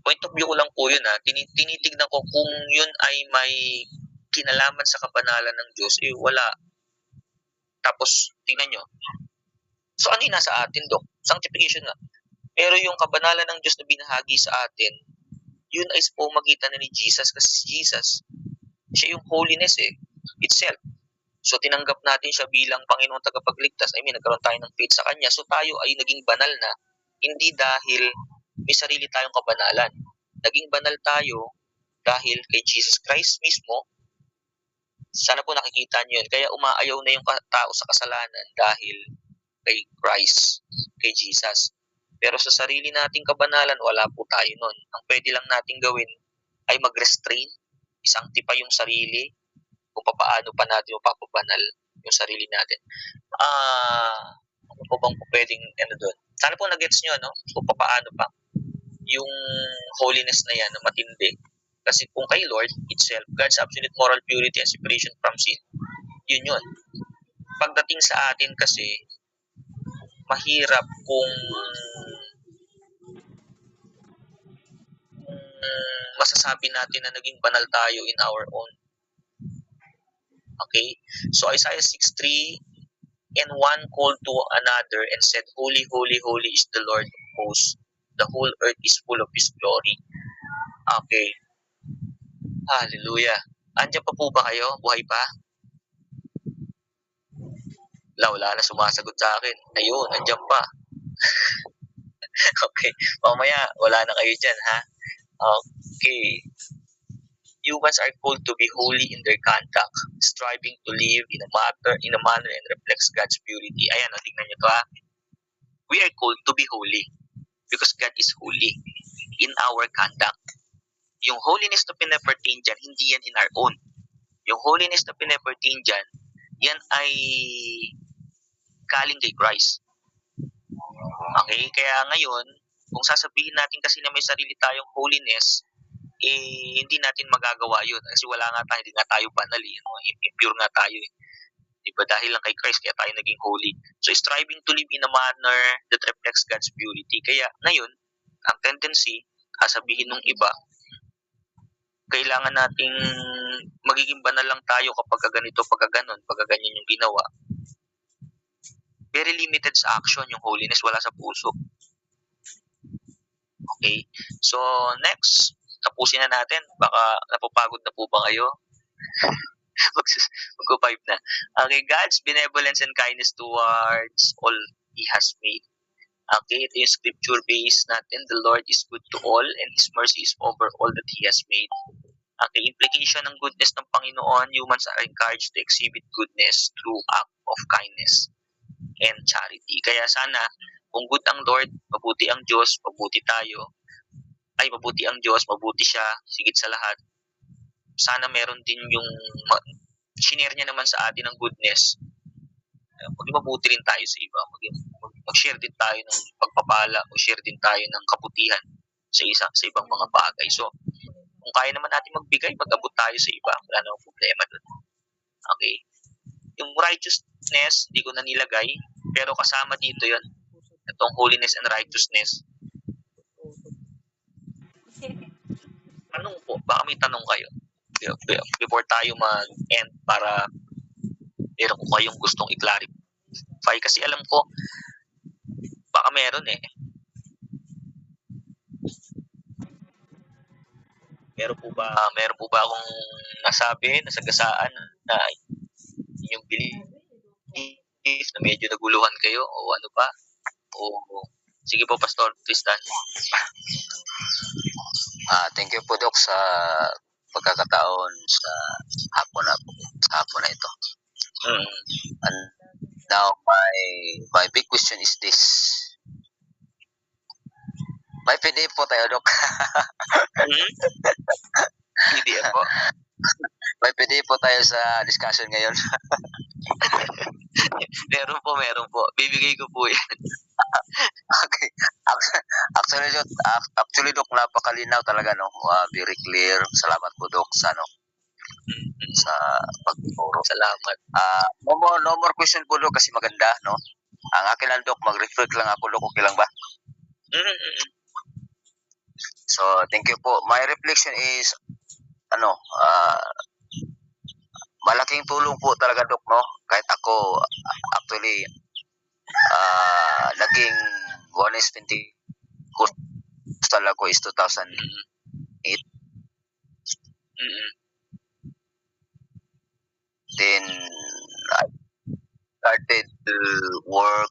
Point of view ko lang po yun tinitignan ko kung yun ay may kinalaman sa kabanalan ng Diyos, wala. Tapos, tingnan nyo. So, ano yung nasa atin, Dok? Sanctification nga. Pero yung kabanalan ng Diyos na binahagi sa atin, yun ay sa pamagitan na ni Jesus. Kasi si Jesus, siya yung holiness itself. So, tinanggap natin siya bilang Panginoon tagapagligtas. Nagkaroon tayo ng faith sa Kanya. So, tayo ay naging banal na. Hindi dahil may sarili tayong kabanalan. Naging banal tayo dahil kay Jesus Christ mismo. Sana po nakikita niyo yun. Kaya umaayaw na yung tao sa kasalanan dahil kay Christ, kay Jesus. Pero sa sarili nating kabanalan, wala po tayo nun. Ang pwede lang nating gawin ay mag-restrain, isanctify yung sarili, kung paano pa natin mapapabanal yung sarili natin. Ano po bang pwedeng doon? Sana po na-gets nyo, kung paano pa. yung holiness na yan na matindi. Kasi kung kay Lord itself, God's absolute moral purity and separation from sin, yun. Pagdating sa atin kasi, mahirap kung masasabi natin na naging banal tayo in our own. Okay? So Isaiah 6:3, and one called to another and said, Holy, holy, holy is the Lord of hosts. The whole earth is full of His glory. Okay. Hallelujah. Andiyan pa po ba kayo? Buhay pa? Wala na sumasagot sa akin. Ayun, andiyan pa. Okay. Mamaya, wala na kayo dyan, ha? Okay. Humans are called to be holy in their conduct, striving to live in a manner and reflects God's purity. Ayan, tingnan nyo to, ha? We are called to be holy because God is holy in our conduct. Yung holiness na pinapertain dyan, hindi yan in our own. Yung holiness na pinapertain dyan, yan ay galing kay Christ. Okay? Kaya ngayon, kung sasabihin natin kasi na may sarili tayong holiness, hindi natin magagawa yun. Kasi wala nga tayo, hindi nga tayo banal. Impure nga tayo. Diba? Dahil lang kay Christ, kaya tayo naging holy. So, striving to live in a manner that reflects God's purity. Kaya ngayon, ang tendency, sabihin ng iba, kailangan nating magiging banal lang tayo kapag ganito, pag ganon, pag ganyan yung ginawa. Very limited sa action yung holiness, wala sa puso. Okay? So, next, tapusin na natin. Baka napapagod na po ba kayo? Mag-5 na. Okay, God's benevolence and kindness towards all He has made. Okay, ito yung scripture-based natin. The Lord is good to all and His mercy is over all that He has made. Okay, implication ng goodness ng Panginoon, humans are encouraged to exhibit goodness through act of kindness and charity. Kaya sana, kung good ang Lord, mabuti ang Diyos, mabuti tayo. Ay, mabuti ang Diyos, mabuti siya, sigit sa lahat. Sana meron din yung shinare niya naman sa atin ng goodness. Maging mabuti rin tayo sa iba. Mag-share din tayo ng pagpapala, mag-share din tayo ng kabutihan sa ibang mga bagay. So, kung kaya naman natin magbigay, mag-abot tayo sa iba. Wala namang problema doon. Okay? Yung righteousness, di ko na nilagay, pero kasama dito yon, itong holiness and righteousness. Tanong po, baka may tanong kayo before tayo mag-end para meron ko kayong gustong i-clarify. Kasi alam ko, baka meron Meron po ba akong nasabi, nasagasaan na yung belief na medyo naguluhan kayo o ano pa? O sige po, Pastor Tristan. Thank you po, Doc, sa pagkakataon sa hapon na ito. And now, my big question is this. May PDF po tayo, Doc. PDF po. May PDF po tayo sa discussion ngayon. meron po. Bibigay ko po yan. Okay. Actually, Doc, napakalinaw talaga, no? Very clear. Salamat po, Doc, sa sa pagturo. Salamat. No more question po, Doc, kasi maganda, no? Ang akin lang, Doc, mag-reflect lang ako, Doc, okay lang ba? So, thank you po. My reflection is, malaking tulong po talaga, Doc, no? Kahit ako, actually, naging honest Pentecostal ako is 2008. Then, I started to work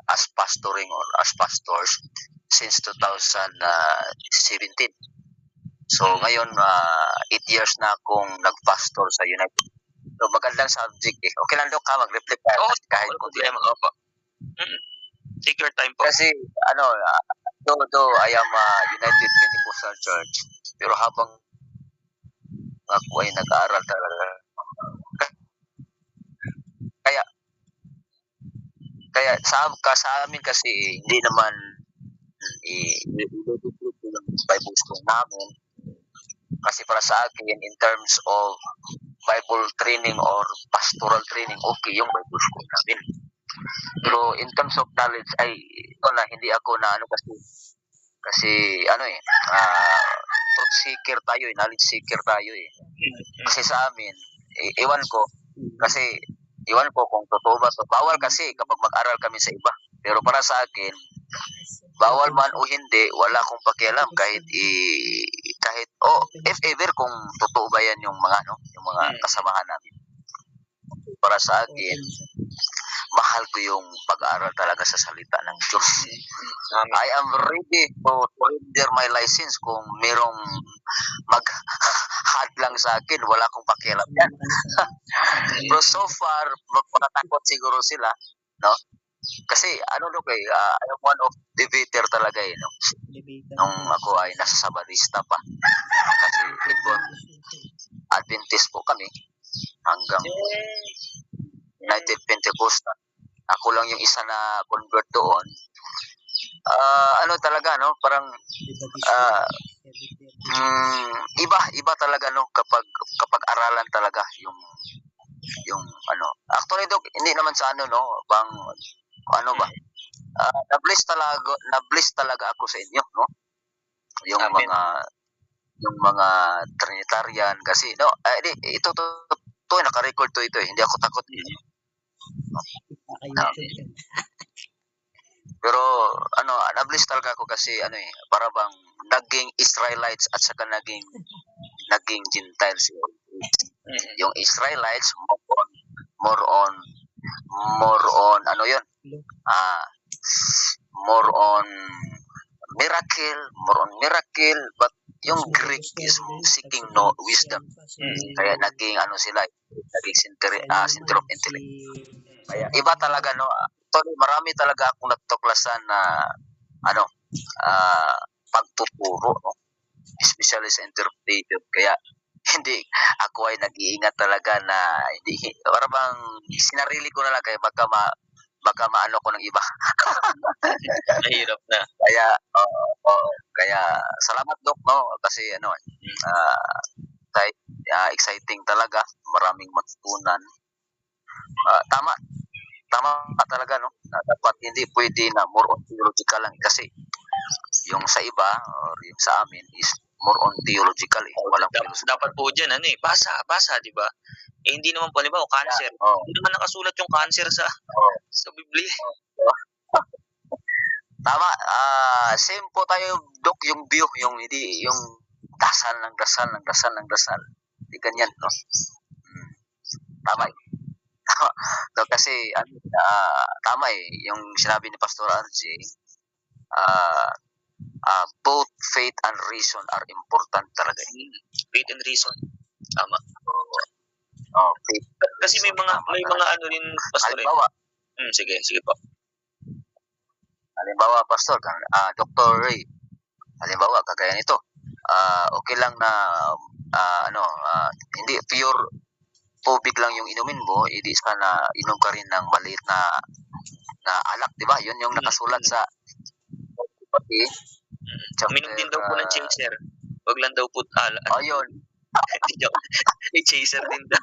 as pastoring or as pastors since 2017. So, ngayon, 8 years na akong nag-pastor sa United. So, magandang subject eh. Okay lang, Doc, mag-reflect tayo. Kahit problema ka pa. Take your time po. Kasi, though I am a United Pentecostal Church, pero habang ako ay nag-aaral talaga. Kaya sa amin kasi, hindi naman i-develop ko yung Bible school namin. Kasi para sa akin, in terms of Bible training or pastoral training, okay yung Bible school namin. Pero in terms of knowledge, ay, ito na, hindi ako na ano kasi ano truth seeker tayo knowledge seeker tayo Kasi sa amin, iwan ko kung totoo ba to. Bawal kasi kapag mag-aral kami sa iba. Pero para sa akin, bawal man o hindi, wala akong pakialam kahit if ever kung totoo ba yan yung mga kasamahan namin. Para sa akin, mahal ko yung pag-aaral talaga sa salita ng Diyos. I am ready to surrender my license kung merong mag-hadlang sa akin. Wala akong pakialam yan. Pero so far, matatakot siguro sila, no? Kasi I am one of debater talaga no? Nung ako ay nasa Sabadista pa. Kasi Adventist po kami hanggang United Pentecostal. Ako lang yung isa na convert doon. Talaga no, parang iba talaga no kapag aralan talaga yung actually hindi naman sa na-bless talaga ako sa inyo no, yung Amen. mga Trinitarian kasi no, ito naka-record ito hindi ako takot pero na-bless talaga ako kasi para bang naging Israelites at saka naging Gentiles yung Israelites more on more on miracle but yung Greek is seeking wisdom kaya naging center of intellect kaya iba talaga no. Marami talaga akong natuklasan na pagtuturo no, especially sa interpretation kaya hindi ako ay nag-iingat talaga na hindi para bang sinarili ko na lang kaya baka maano ko ng iba. Mahirap na. Kaya salamat Dok no kasi exciting talaga, maraming matutunan. Tama talaga no. Dapat hindi pwede na more on theological lang kasi yung sa iba or yung sa amin is more on theological walang dapat po dyan basa di ba hindi naman po halimbawa cancer hindi naman nakasulat yung cancer sa Biblia tama same po tayo Dok yung view yung hindi yung dasal hindi ganyan no tama no, kasi tama yung sinabi ni Pastor RJ both faith and reason are important talaga. Faith and reason. Tama. Faith. Kasi may mga rin pastor. Halimbawa. Sige po. Halimbawa pastor, Dr. Ray. Halimbawa kagaya nito. Okay lang na hindi pure tubig lang yung inumin mo, hindi sana inom ka rin ng maliit na alak, di ba? Yun yung nakasulat sa Uminom din daw po ng chaser. Wag lang daw po ayun. May chaser din daw.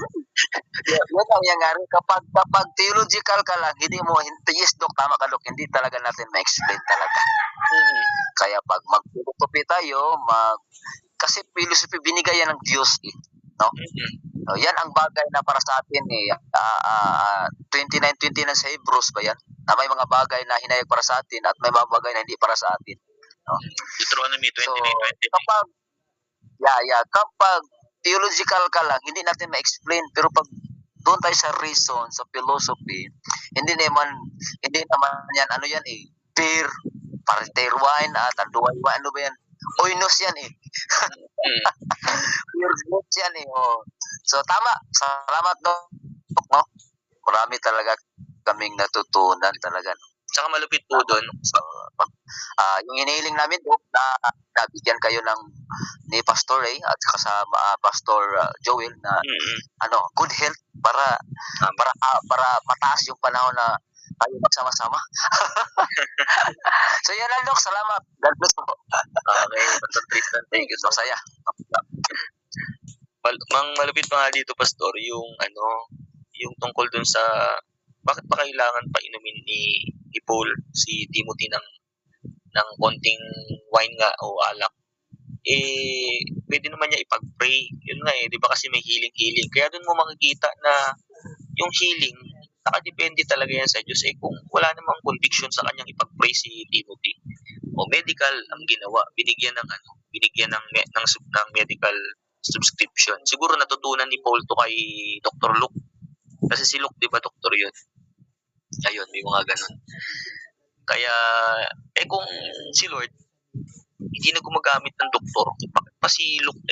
Yan ang nangyari kapag theological ka lang, hindi mo yes Dok, tama ka Dok, hindi talaga natin ma-explain talaga. Kaya pag mag-philosophy tayo, kasi philosophy binigay yan ng Diyos no? So, yan ang bagay na para sa atin 29:20 na sa Hebrews ba yan? Na may mga bagay na hinayag para sa atin at may mga bagay na hindi para sa atin. No? Deuteronomy 29:20. So, kapag theological ka lang, hindi natin ma-explain. Pero pag doon tayo sa reason, sa philosophy, hindi naman yan, beer, pariter wine, tanduay wine, ano ba yan? Oinos yan Pure goods yan So, tama. Salamat Dok. No? Marami talaga kaming natutunan talaga. Saka malupit po doon. So, yung hinihiling namin Dok na nabigyan kayo ni Pastor Ray at saka sa Pastor Joel na good health para mataas yung panahon na tayo magsama-sama. So yan lang, Doc. Salamat. God bless po. Okay, Pastor Tristan, thank you so much. Masaya. Malupit pa nga dito, Pastor, yung tungkol dun sa bakit pa kailangan pa inumin ni Paul si Timothy ng konting wine nga o alak. Pwede naman niya ipag-pray. Yun nga di ba kasi may healing. Kaya dun mo makikita na yung healing, nakadepende talaga yan sa Diyos kung wala namang conviction sa kanyang ipag-pray si Timothy. O medical ang ginawa, binigyan ng medical subscription. Siguro natutunan ni Paul to kay Dr. Luke. Kasi si Luke, di ba, doktor yun? Ayun, may mga ganun. Kaya, kung si Lord, hindi na gumagamit ng doktor, bakit pa si Luke,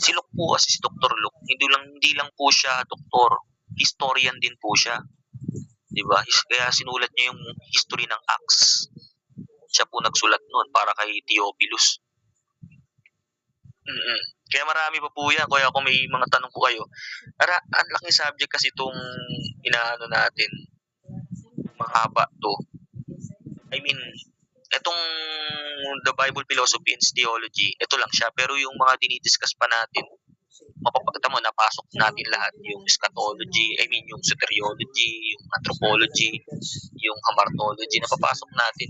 si Luke po kasi si Dr. Luke, hindi lang po siya doktor, historian din po siya. Di ba? Kaya sinulat niya yung history ng Acts. Siya po nagsulat noon para kay Theophilus. Kaya marami pa po yan. Kaya kung may mga tanong po kayo, ang laking subject kasi itong inaano natin, mahaba to. I mean, itong the Bible philosophy and theology, ito lang siya. Pero yung mga dinidiscuss pa natin, mapapakita mo, napasok natin lahat. Yung eschatology, yung soteriology, yung anthropology, yung hamartology, napapasok natin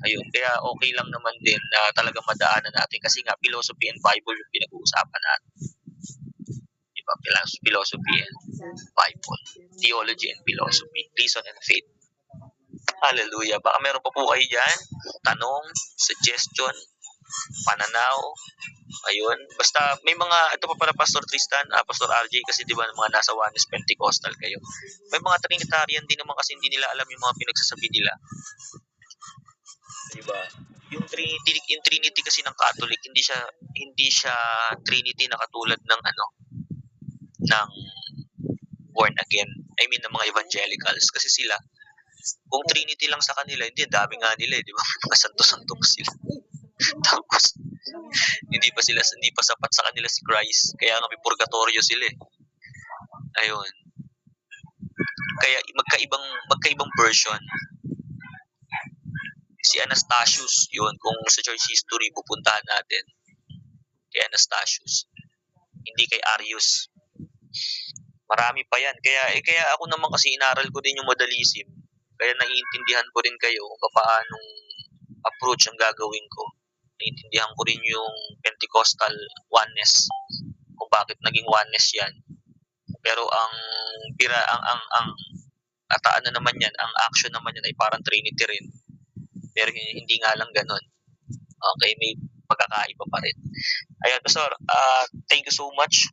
Ayun, kaya okay lang naman din na talagang madaanan natin kasi nga philosophy and Bible yung pinag-uusapan natin. Diba? Philosophy and Bible. Theology and philosophy. Reason and faith. Hallelujah. Baka meron pa po kayo dyan. Tanong, suggestion, pananaw. Ayun. Basta may mga, ito pa pala Pastor Tristan, Pastor RJ, kasi di ba mga nasa Oneness Pentecostal kayo. May mga Trinitarian din naman kasi hindi nila alam yung mga pinagsasabi nila. Diba? Yung Trinity kasi ng Catholic, hindi siya Trinity na katulad ng ng born again. Ng mga evangelicals kasi sila kung Trinity lang sa kanila, hindi dami nga nila, di ba? Mga santo-santo sila. Tapos hindi pa sapat sa kanila si Christ. Kaya nga may purgatorio sila. Ayun. Kaya magkaibang version. Si Anastasius, yun, kung sa church history pupuntahan natin, kay Anastasius, hindi kay Arius. Marami pa yan. Kaya ako naman kasi inaral ko din yung modalism, kaya naiintindihan ko rin kayo kung paanong approach ang gagawin ko. Naiintindihan ko rin yung Pentecostal oneness, kung bakit naging oneness yan. Pero ang naman yan, ang action naman yan ay parang Trinity rin. Pero hindi nga lang ganun. Okay, may pagkakaiba pa rin. Ayan, Pastor, thank you so much.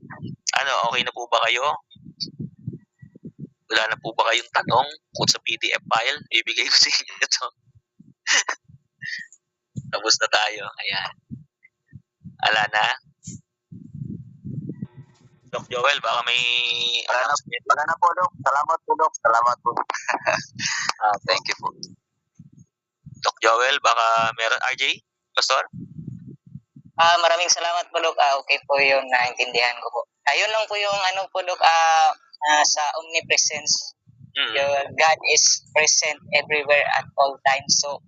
Okay na po ba kayo? Wala na po ba kayong tanong kung sa PDF file? Ibigay ko sa inyo ito. Tapos na tayo. Ayan. Ala na. Doc Joel, baka may... Wala na po, Doc. Salamat po, Doc. Salamat po. Thank you po. Doc Joel, baka meron. RJ? Pastor? Maraming salamat po, Doc. Okay po yung naintindihan ko po. Ayun lang po yung po, Doc, sa omnipresence. Your God is present everywhere at all times. So,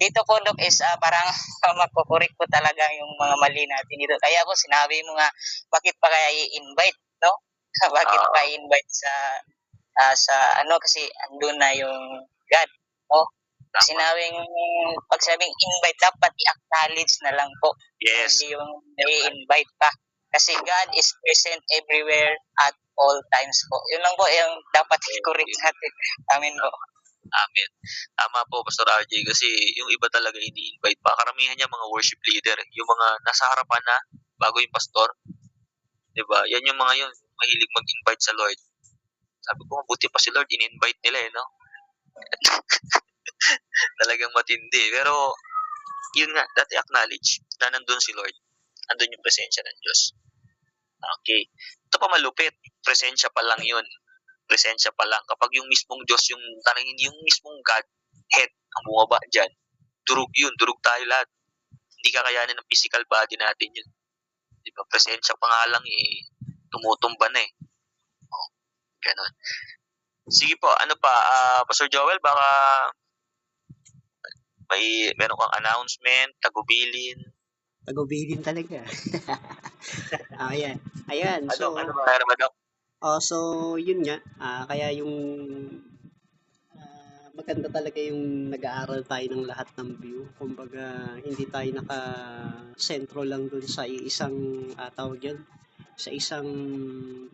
dito po, Doc, is parang magkukurik po talaga yung mga mali natin dito. Kaya po sinabi mo nga, bakit pa kaya i-invite, no? Bakit pa i-invite sa kasi andun na yung God, no? Pag sabing invite, dapat i-acknowledge na lang po. Yes. Hindi yung i-invite pa. Kasi God is present everywhere at all times po. Yun lang po yung dapat i-correct natin. Amen po. Amen. Tama po, Pastor RJ, kasi yung iba talaga ini-invite pa. Karamihan niya mga worship leader, yung mga nasa harapan na bago yung pastor. Diba? Yan yung mga yun, mahilig mag-invite sa Lord. Sabi ko, mabuti pa si Lord, in-invite nila no? Talagang matindi. Pero, yun nga, dati acknowledge na nandun si Lord. Nandun yung presensya ng Diyos. Okay. Ito pa malupit. Presensya pa lang yun. Presensya pa lang. Kapag yung mismong Diyos, yung mismong God, head, ang bumaba dyan, durug yun. Durug tayo lahat. Hindi kakayanin ng physical body natin yun. Diba? Presensya pa nga lang tumutumba na . Ganon. Sige po, ano pa, Pastor Joel, baka meron kang announcement, tagubilin. Tagubilin talaga. Ayan. Ayan. Ano meron ba, Doc? So yun nga, kaya yung maganda talaga yung nag-aaral tayo ng lahat ng view. Kumbaga, hindi tayo naka-sentro lang dun sa isang tawag yan, sa isang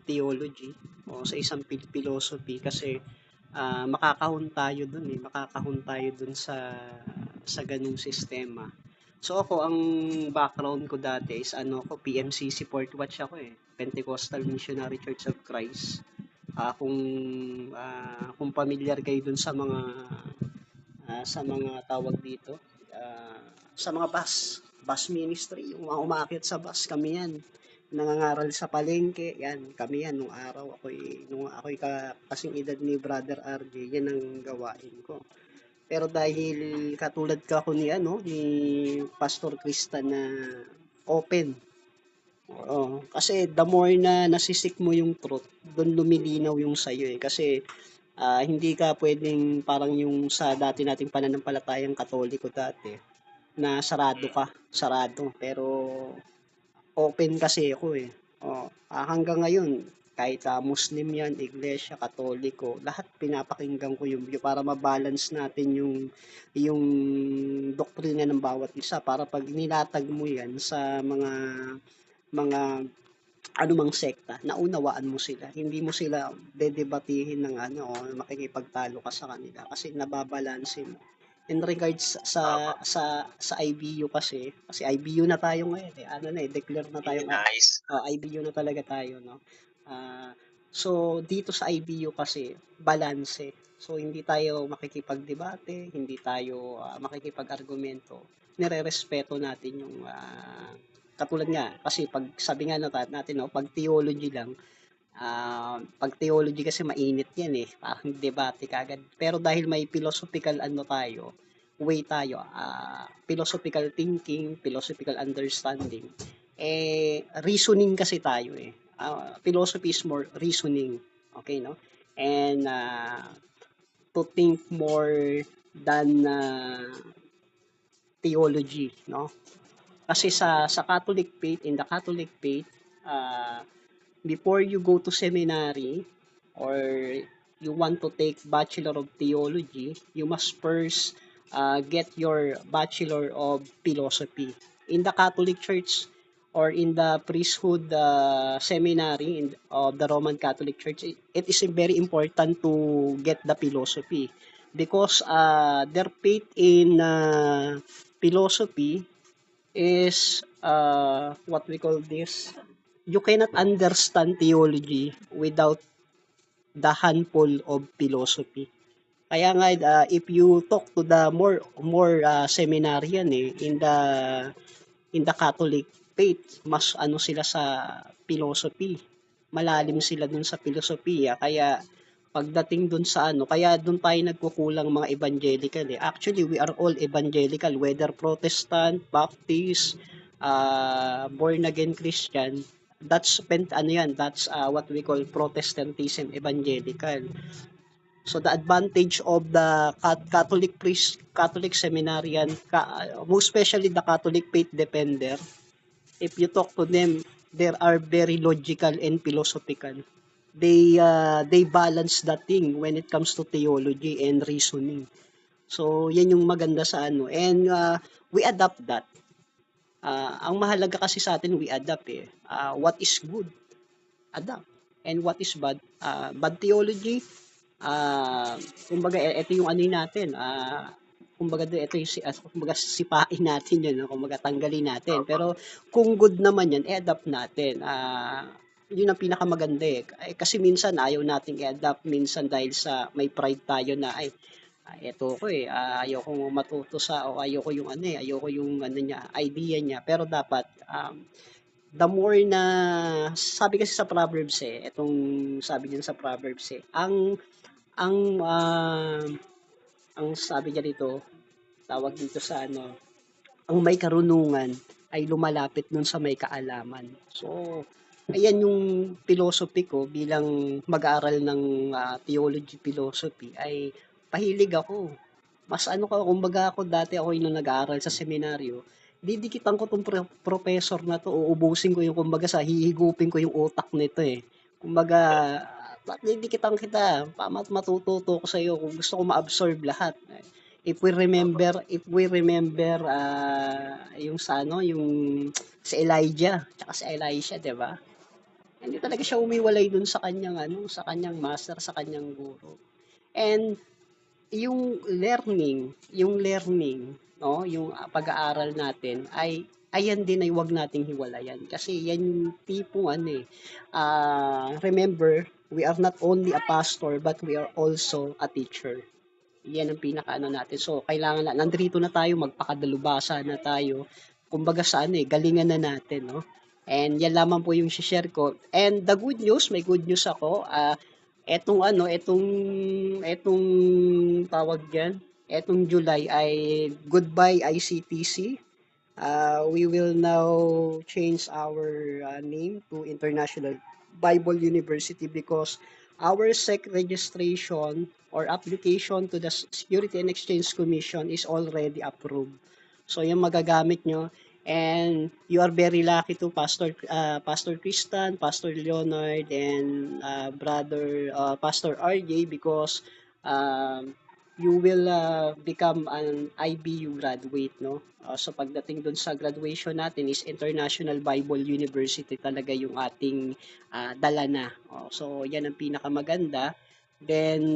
theology o sa isang philosophy kasi makakahon tayo dun makakahon tayo dun sa ganung sistema. So ako, ang background ko dati is PMCC Port Watch ako Pentecostal Missionary Church of Christ. Kung familiar kayo dun sa mga tawag dito, sa mga bus ministry, yung mga umaakit sa bus, kami yan. Nangangaral sa palengke, yan, kami yan, nung ako'y kasing edad ni Brother RJ, yan ang gawain ko. Pero dahil katulad ka ko ni Pastor Krista na open. Oo, kasi the more na nasisik mo yung truth, doon lumilinaw yung sayo kasi hindi ka pwedeng parang yung sa dati nating pananampalatayang Katoliko dati na sarado. Pero open kasi ako hanggang ngayon, kahit Muslim yan, Iglesia, Katoliko, lahat pinapakinggan ko yung para ma-balance natin yung doktrina ng bawat isa para pag nilatag mo yan sa mga anumang sekta, naunawaan mo sila. Hindi mo sila dedebatihin ng o makikipagtalo ka sa kanila kasi nababalanse mo. In regards sa IBU kasi IBU na tayo ngayon declare na tayo. Nice. IBU na talaga tayo, no? So dito sa IBU kasi balanse. So hindi tayo makikipagdebate, hindi tayo makikipag-argumento. Nirerespeto natin yung katulad nga kasi pag sabi nga natin pag theology lang, pag theology kasi mainit yan parang debate kagad. Pero dahil may philosophical way tayo, philosophical thinking, philosophical understanding, reasoning kasi tayo philosophy is more reasoning, okay, no? And to think more than theology, no? Kasi sa Catholic faith, in the Catholic faith, before you go to seminary or you want to take Bachelor of Theology, you must first get your Bachelor of Philosophy. In the Catholic Church or in the priesthood seminary of the Roman Catholic Church, it is very important to get the philosophy because their faith in philosophy is what we call this, you cannot understand theology without the handful of philosophy. Kaya nga if you talk to the more seminarian in the Catholic faith, mas sila sa philosophy. Malalim sila dun sa filosofiya. Kaya pagdating dun sa kaya dun tayo nagkukulang mga evangelical Actually, we are all evangelical, whether Protestant, Baptist, born again Christian. That's that's what we call Protestantism, evangelical. So the advantage of the Catholic priest, Catholic seminarian, most especially the Catholic faith defender, if you talk to them, they are very logical and philosophical. They balance that thing when it comes to theology and reasoning. So yan yung maganda sa and we adapt that. Ang mahalaga kasi sa atin, we adapt what is good, adapt. And what is bad, bad theology, kumbaga ito yung natin, kumbaga ito yung kumbaga sipain natin yun, kumbaga tanggalin natin. Pero kung good naman yan, adapt natin. Yun ang pinakamaganda kasi minsan ayaw nating i-adapt minsan dahil sa may pride tayo na eto ko ayoko matuto o ayoko yung ayoko yung niya, idea niya. Pero dapat the more na sabi kasi sa Proverbs etong sabi niyan sa Proverbs ang sabi niya dito, tawag dito sa ang may karunungan ay lumalapit nun sa may kaalaman. So Ayan yung philosophy ko bilang mag-aaral ng theology philosophy ay pahilig ako. Mas ano ko, kumbaga ako dati ako yung nag-aaral sa seminaryo, didikitan ko tong professor na to, uubusin ko yung kumbaga sa hihigupin ko yung utak nito eh. Kumbaga, didikitan kita, matututo ko sa iyo kung gusto ko ma-absorb lahat. If we remember yung sa ano, yung si Elijah, tsaka si Elisha, 'di ba? Hindi talaga siya umiwalay dun sa kanyang ano, sa kanyang master, sa kanyang guro. And yung learning, no, yung pag-aaral natin ay ayan din ay wag nating hiwalayan kasi yan yung tipong ano remember, we are not only a pastor but we are also a teacher. Yan ang pinakaano natin. So, kailangan na, nandito na tayo, magpakadalubasa na tayo. Kumbaga sa ano galingan na natin, no? And yan lamang po yung share ko. And the good news, may good news ako. Etong tawag yan, etong July ay goodbye ICTC. We will now change our name to International Bible University because our SEC registration or application to the Security and Exchange Commission is already approved. So yung magagamit nyo, and you are very lucky to Pastor Christian, Pastor Leonard, and brother Pastor RJ because you will become an IBU graduate, no? So pagdating dun sa graduation natin is International Bible University talaga yung ating dala na. So yan ang pinakamaganda. Then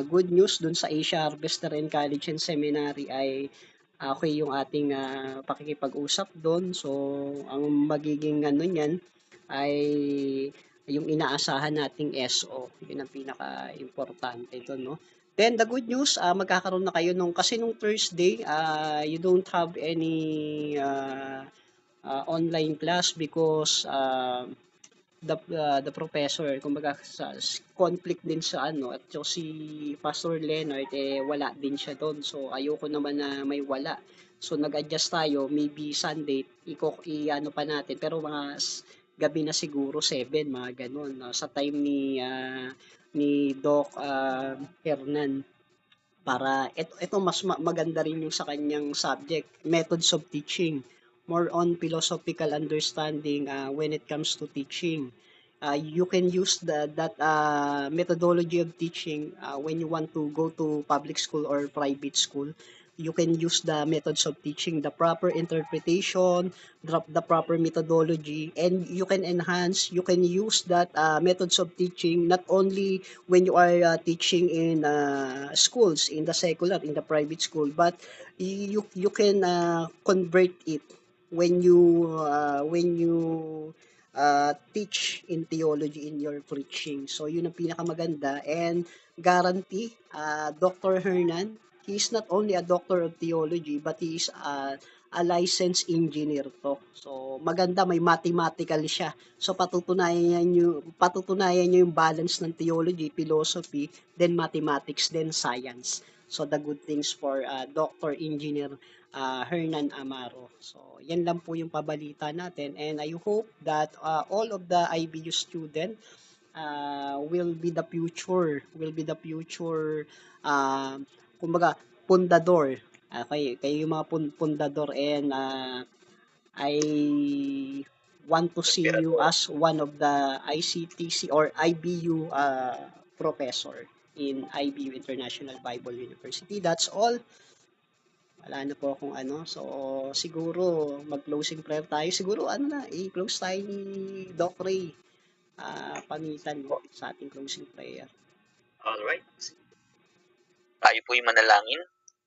good news dun sa Asia Harvester and College and Seminary ay okay yung ating pakikipag-usap doon. So ang magiging ano niyan ay yung inaasahan nating SO. Yun ang pinaka-importante doon, no? Then the good news, magkakaroon na kayo kasi nung Thursday, you don't have any online class because the professor, kumbaga sa conflict din sa ano, at so si Pastor Leonard wala din siya doon. So ayoko naman na may wala. So nag-adjust tayo, maybe Sunday i-ano pa natin pero mga gabi na siguro 7 mga ganun, sa time ni Doc Hernan para ito mas maganda rin yung sa kanyang subject, methods of teaching, more on philosophical understanding when it comes to teaching. You can use that methodology of teaching when you want to go to public school or private school. You can use the methods of teaching, the proper interpretation, the proper methodology, and you can use that methods of teaching not only when you are teaching in schools, in the secular, in the private school, but you can convert it when you teach in theology in your preaching. So yun ang pinakamaganda, and guarantee Dr. Hernan, he is not only a doctor of theology but he is a licensed engineer to. So maganda, may mathematical siya. So patutunayan niyo yung balance ng theology, philosophy, then mathematics, then science. So the good things for Dr. Engineer Hernan Amaro. So yan lang po yung pabalita natin, and I hope that all of the IBU student will be the future kumbaga pundador. Kayo yung mga pundador, and I want to see you as one of the ICTC or IBU professor in IBU International Bible University. That's all. Wala na po akong ano. So, siguro mag-closing prayer tayo. Siguro i-close tayo ni Doc Ray. Pamitan sa ating closing prayer. Alright. Tayo po'y manalangin.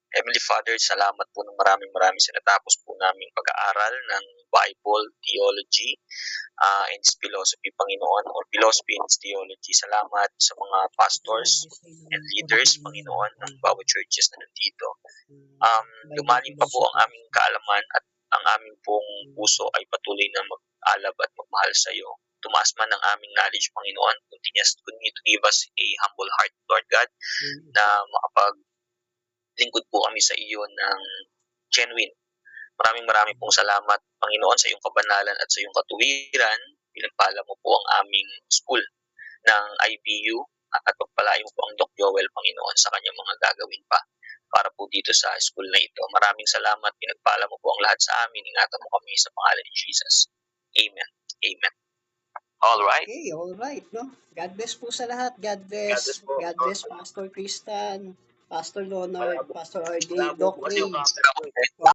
Heavenly Father, salamat po ng maraming sa natapos po naming pag-aaral ng Bible, Theology, and Philosophy, Panginoon, or Philosophy and Theology. Salamat sa mga pastors and leaders, Panginoon, ng bawat churches na nandito. Lumalim pa po ang aming kaalaman at ang aming pong puso ay patuloy na mag-alab at magmahal sa iyo. Tumaas man ang aming knowledge, Panginoon. Continue to give us a humble heart, Lord God, na lingkod po kami sa iyo ng genuine. Maraming pong salamat, Panginoon, sa iyong kabanalan at sa iyong katuwiran. pinagpala mo po ang aming school ng IBU at pagpalain mo po ang Doc Joel, Panginoon, sa kanyang mga gagawin pa para po dito sa school na ito. Maraming salamat. Pinagpala mo po ang lahat sa amin. Ingatan mo kami sa pangalan ni Jesus. Amen. Amen. All right. Okay, all right, no? God bless po sa lahat. God bless bless. po. God bless Pastor Christian, Pastor Leonard, Pastor RJ, Wala po Doc kasi yung Ray. camera ko.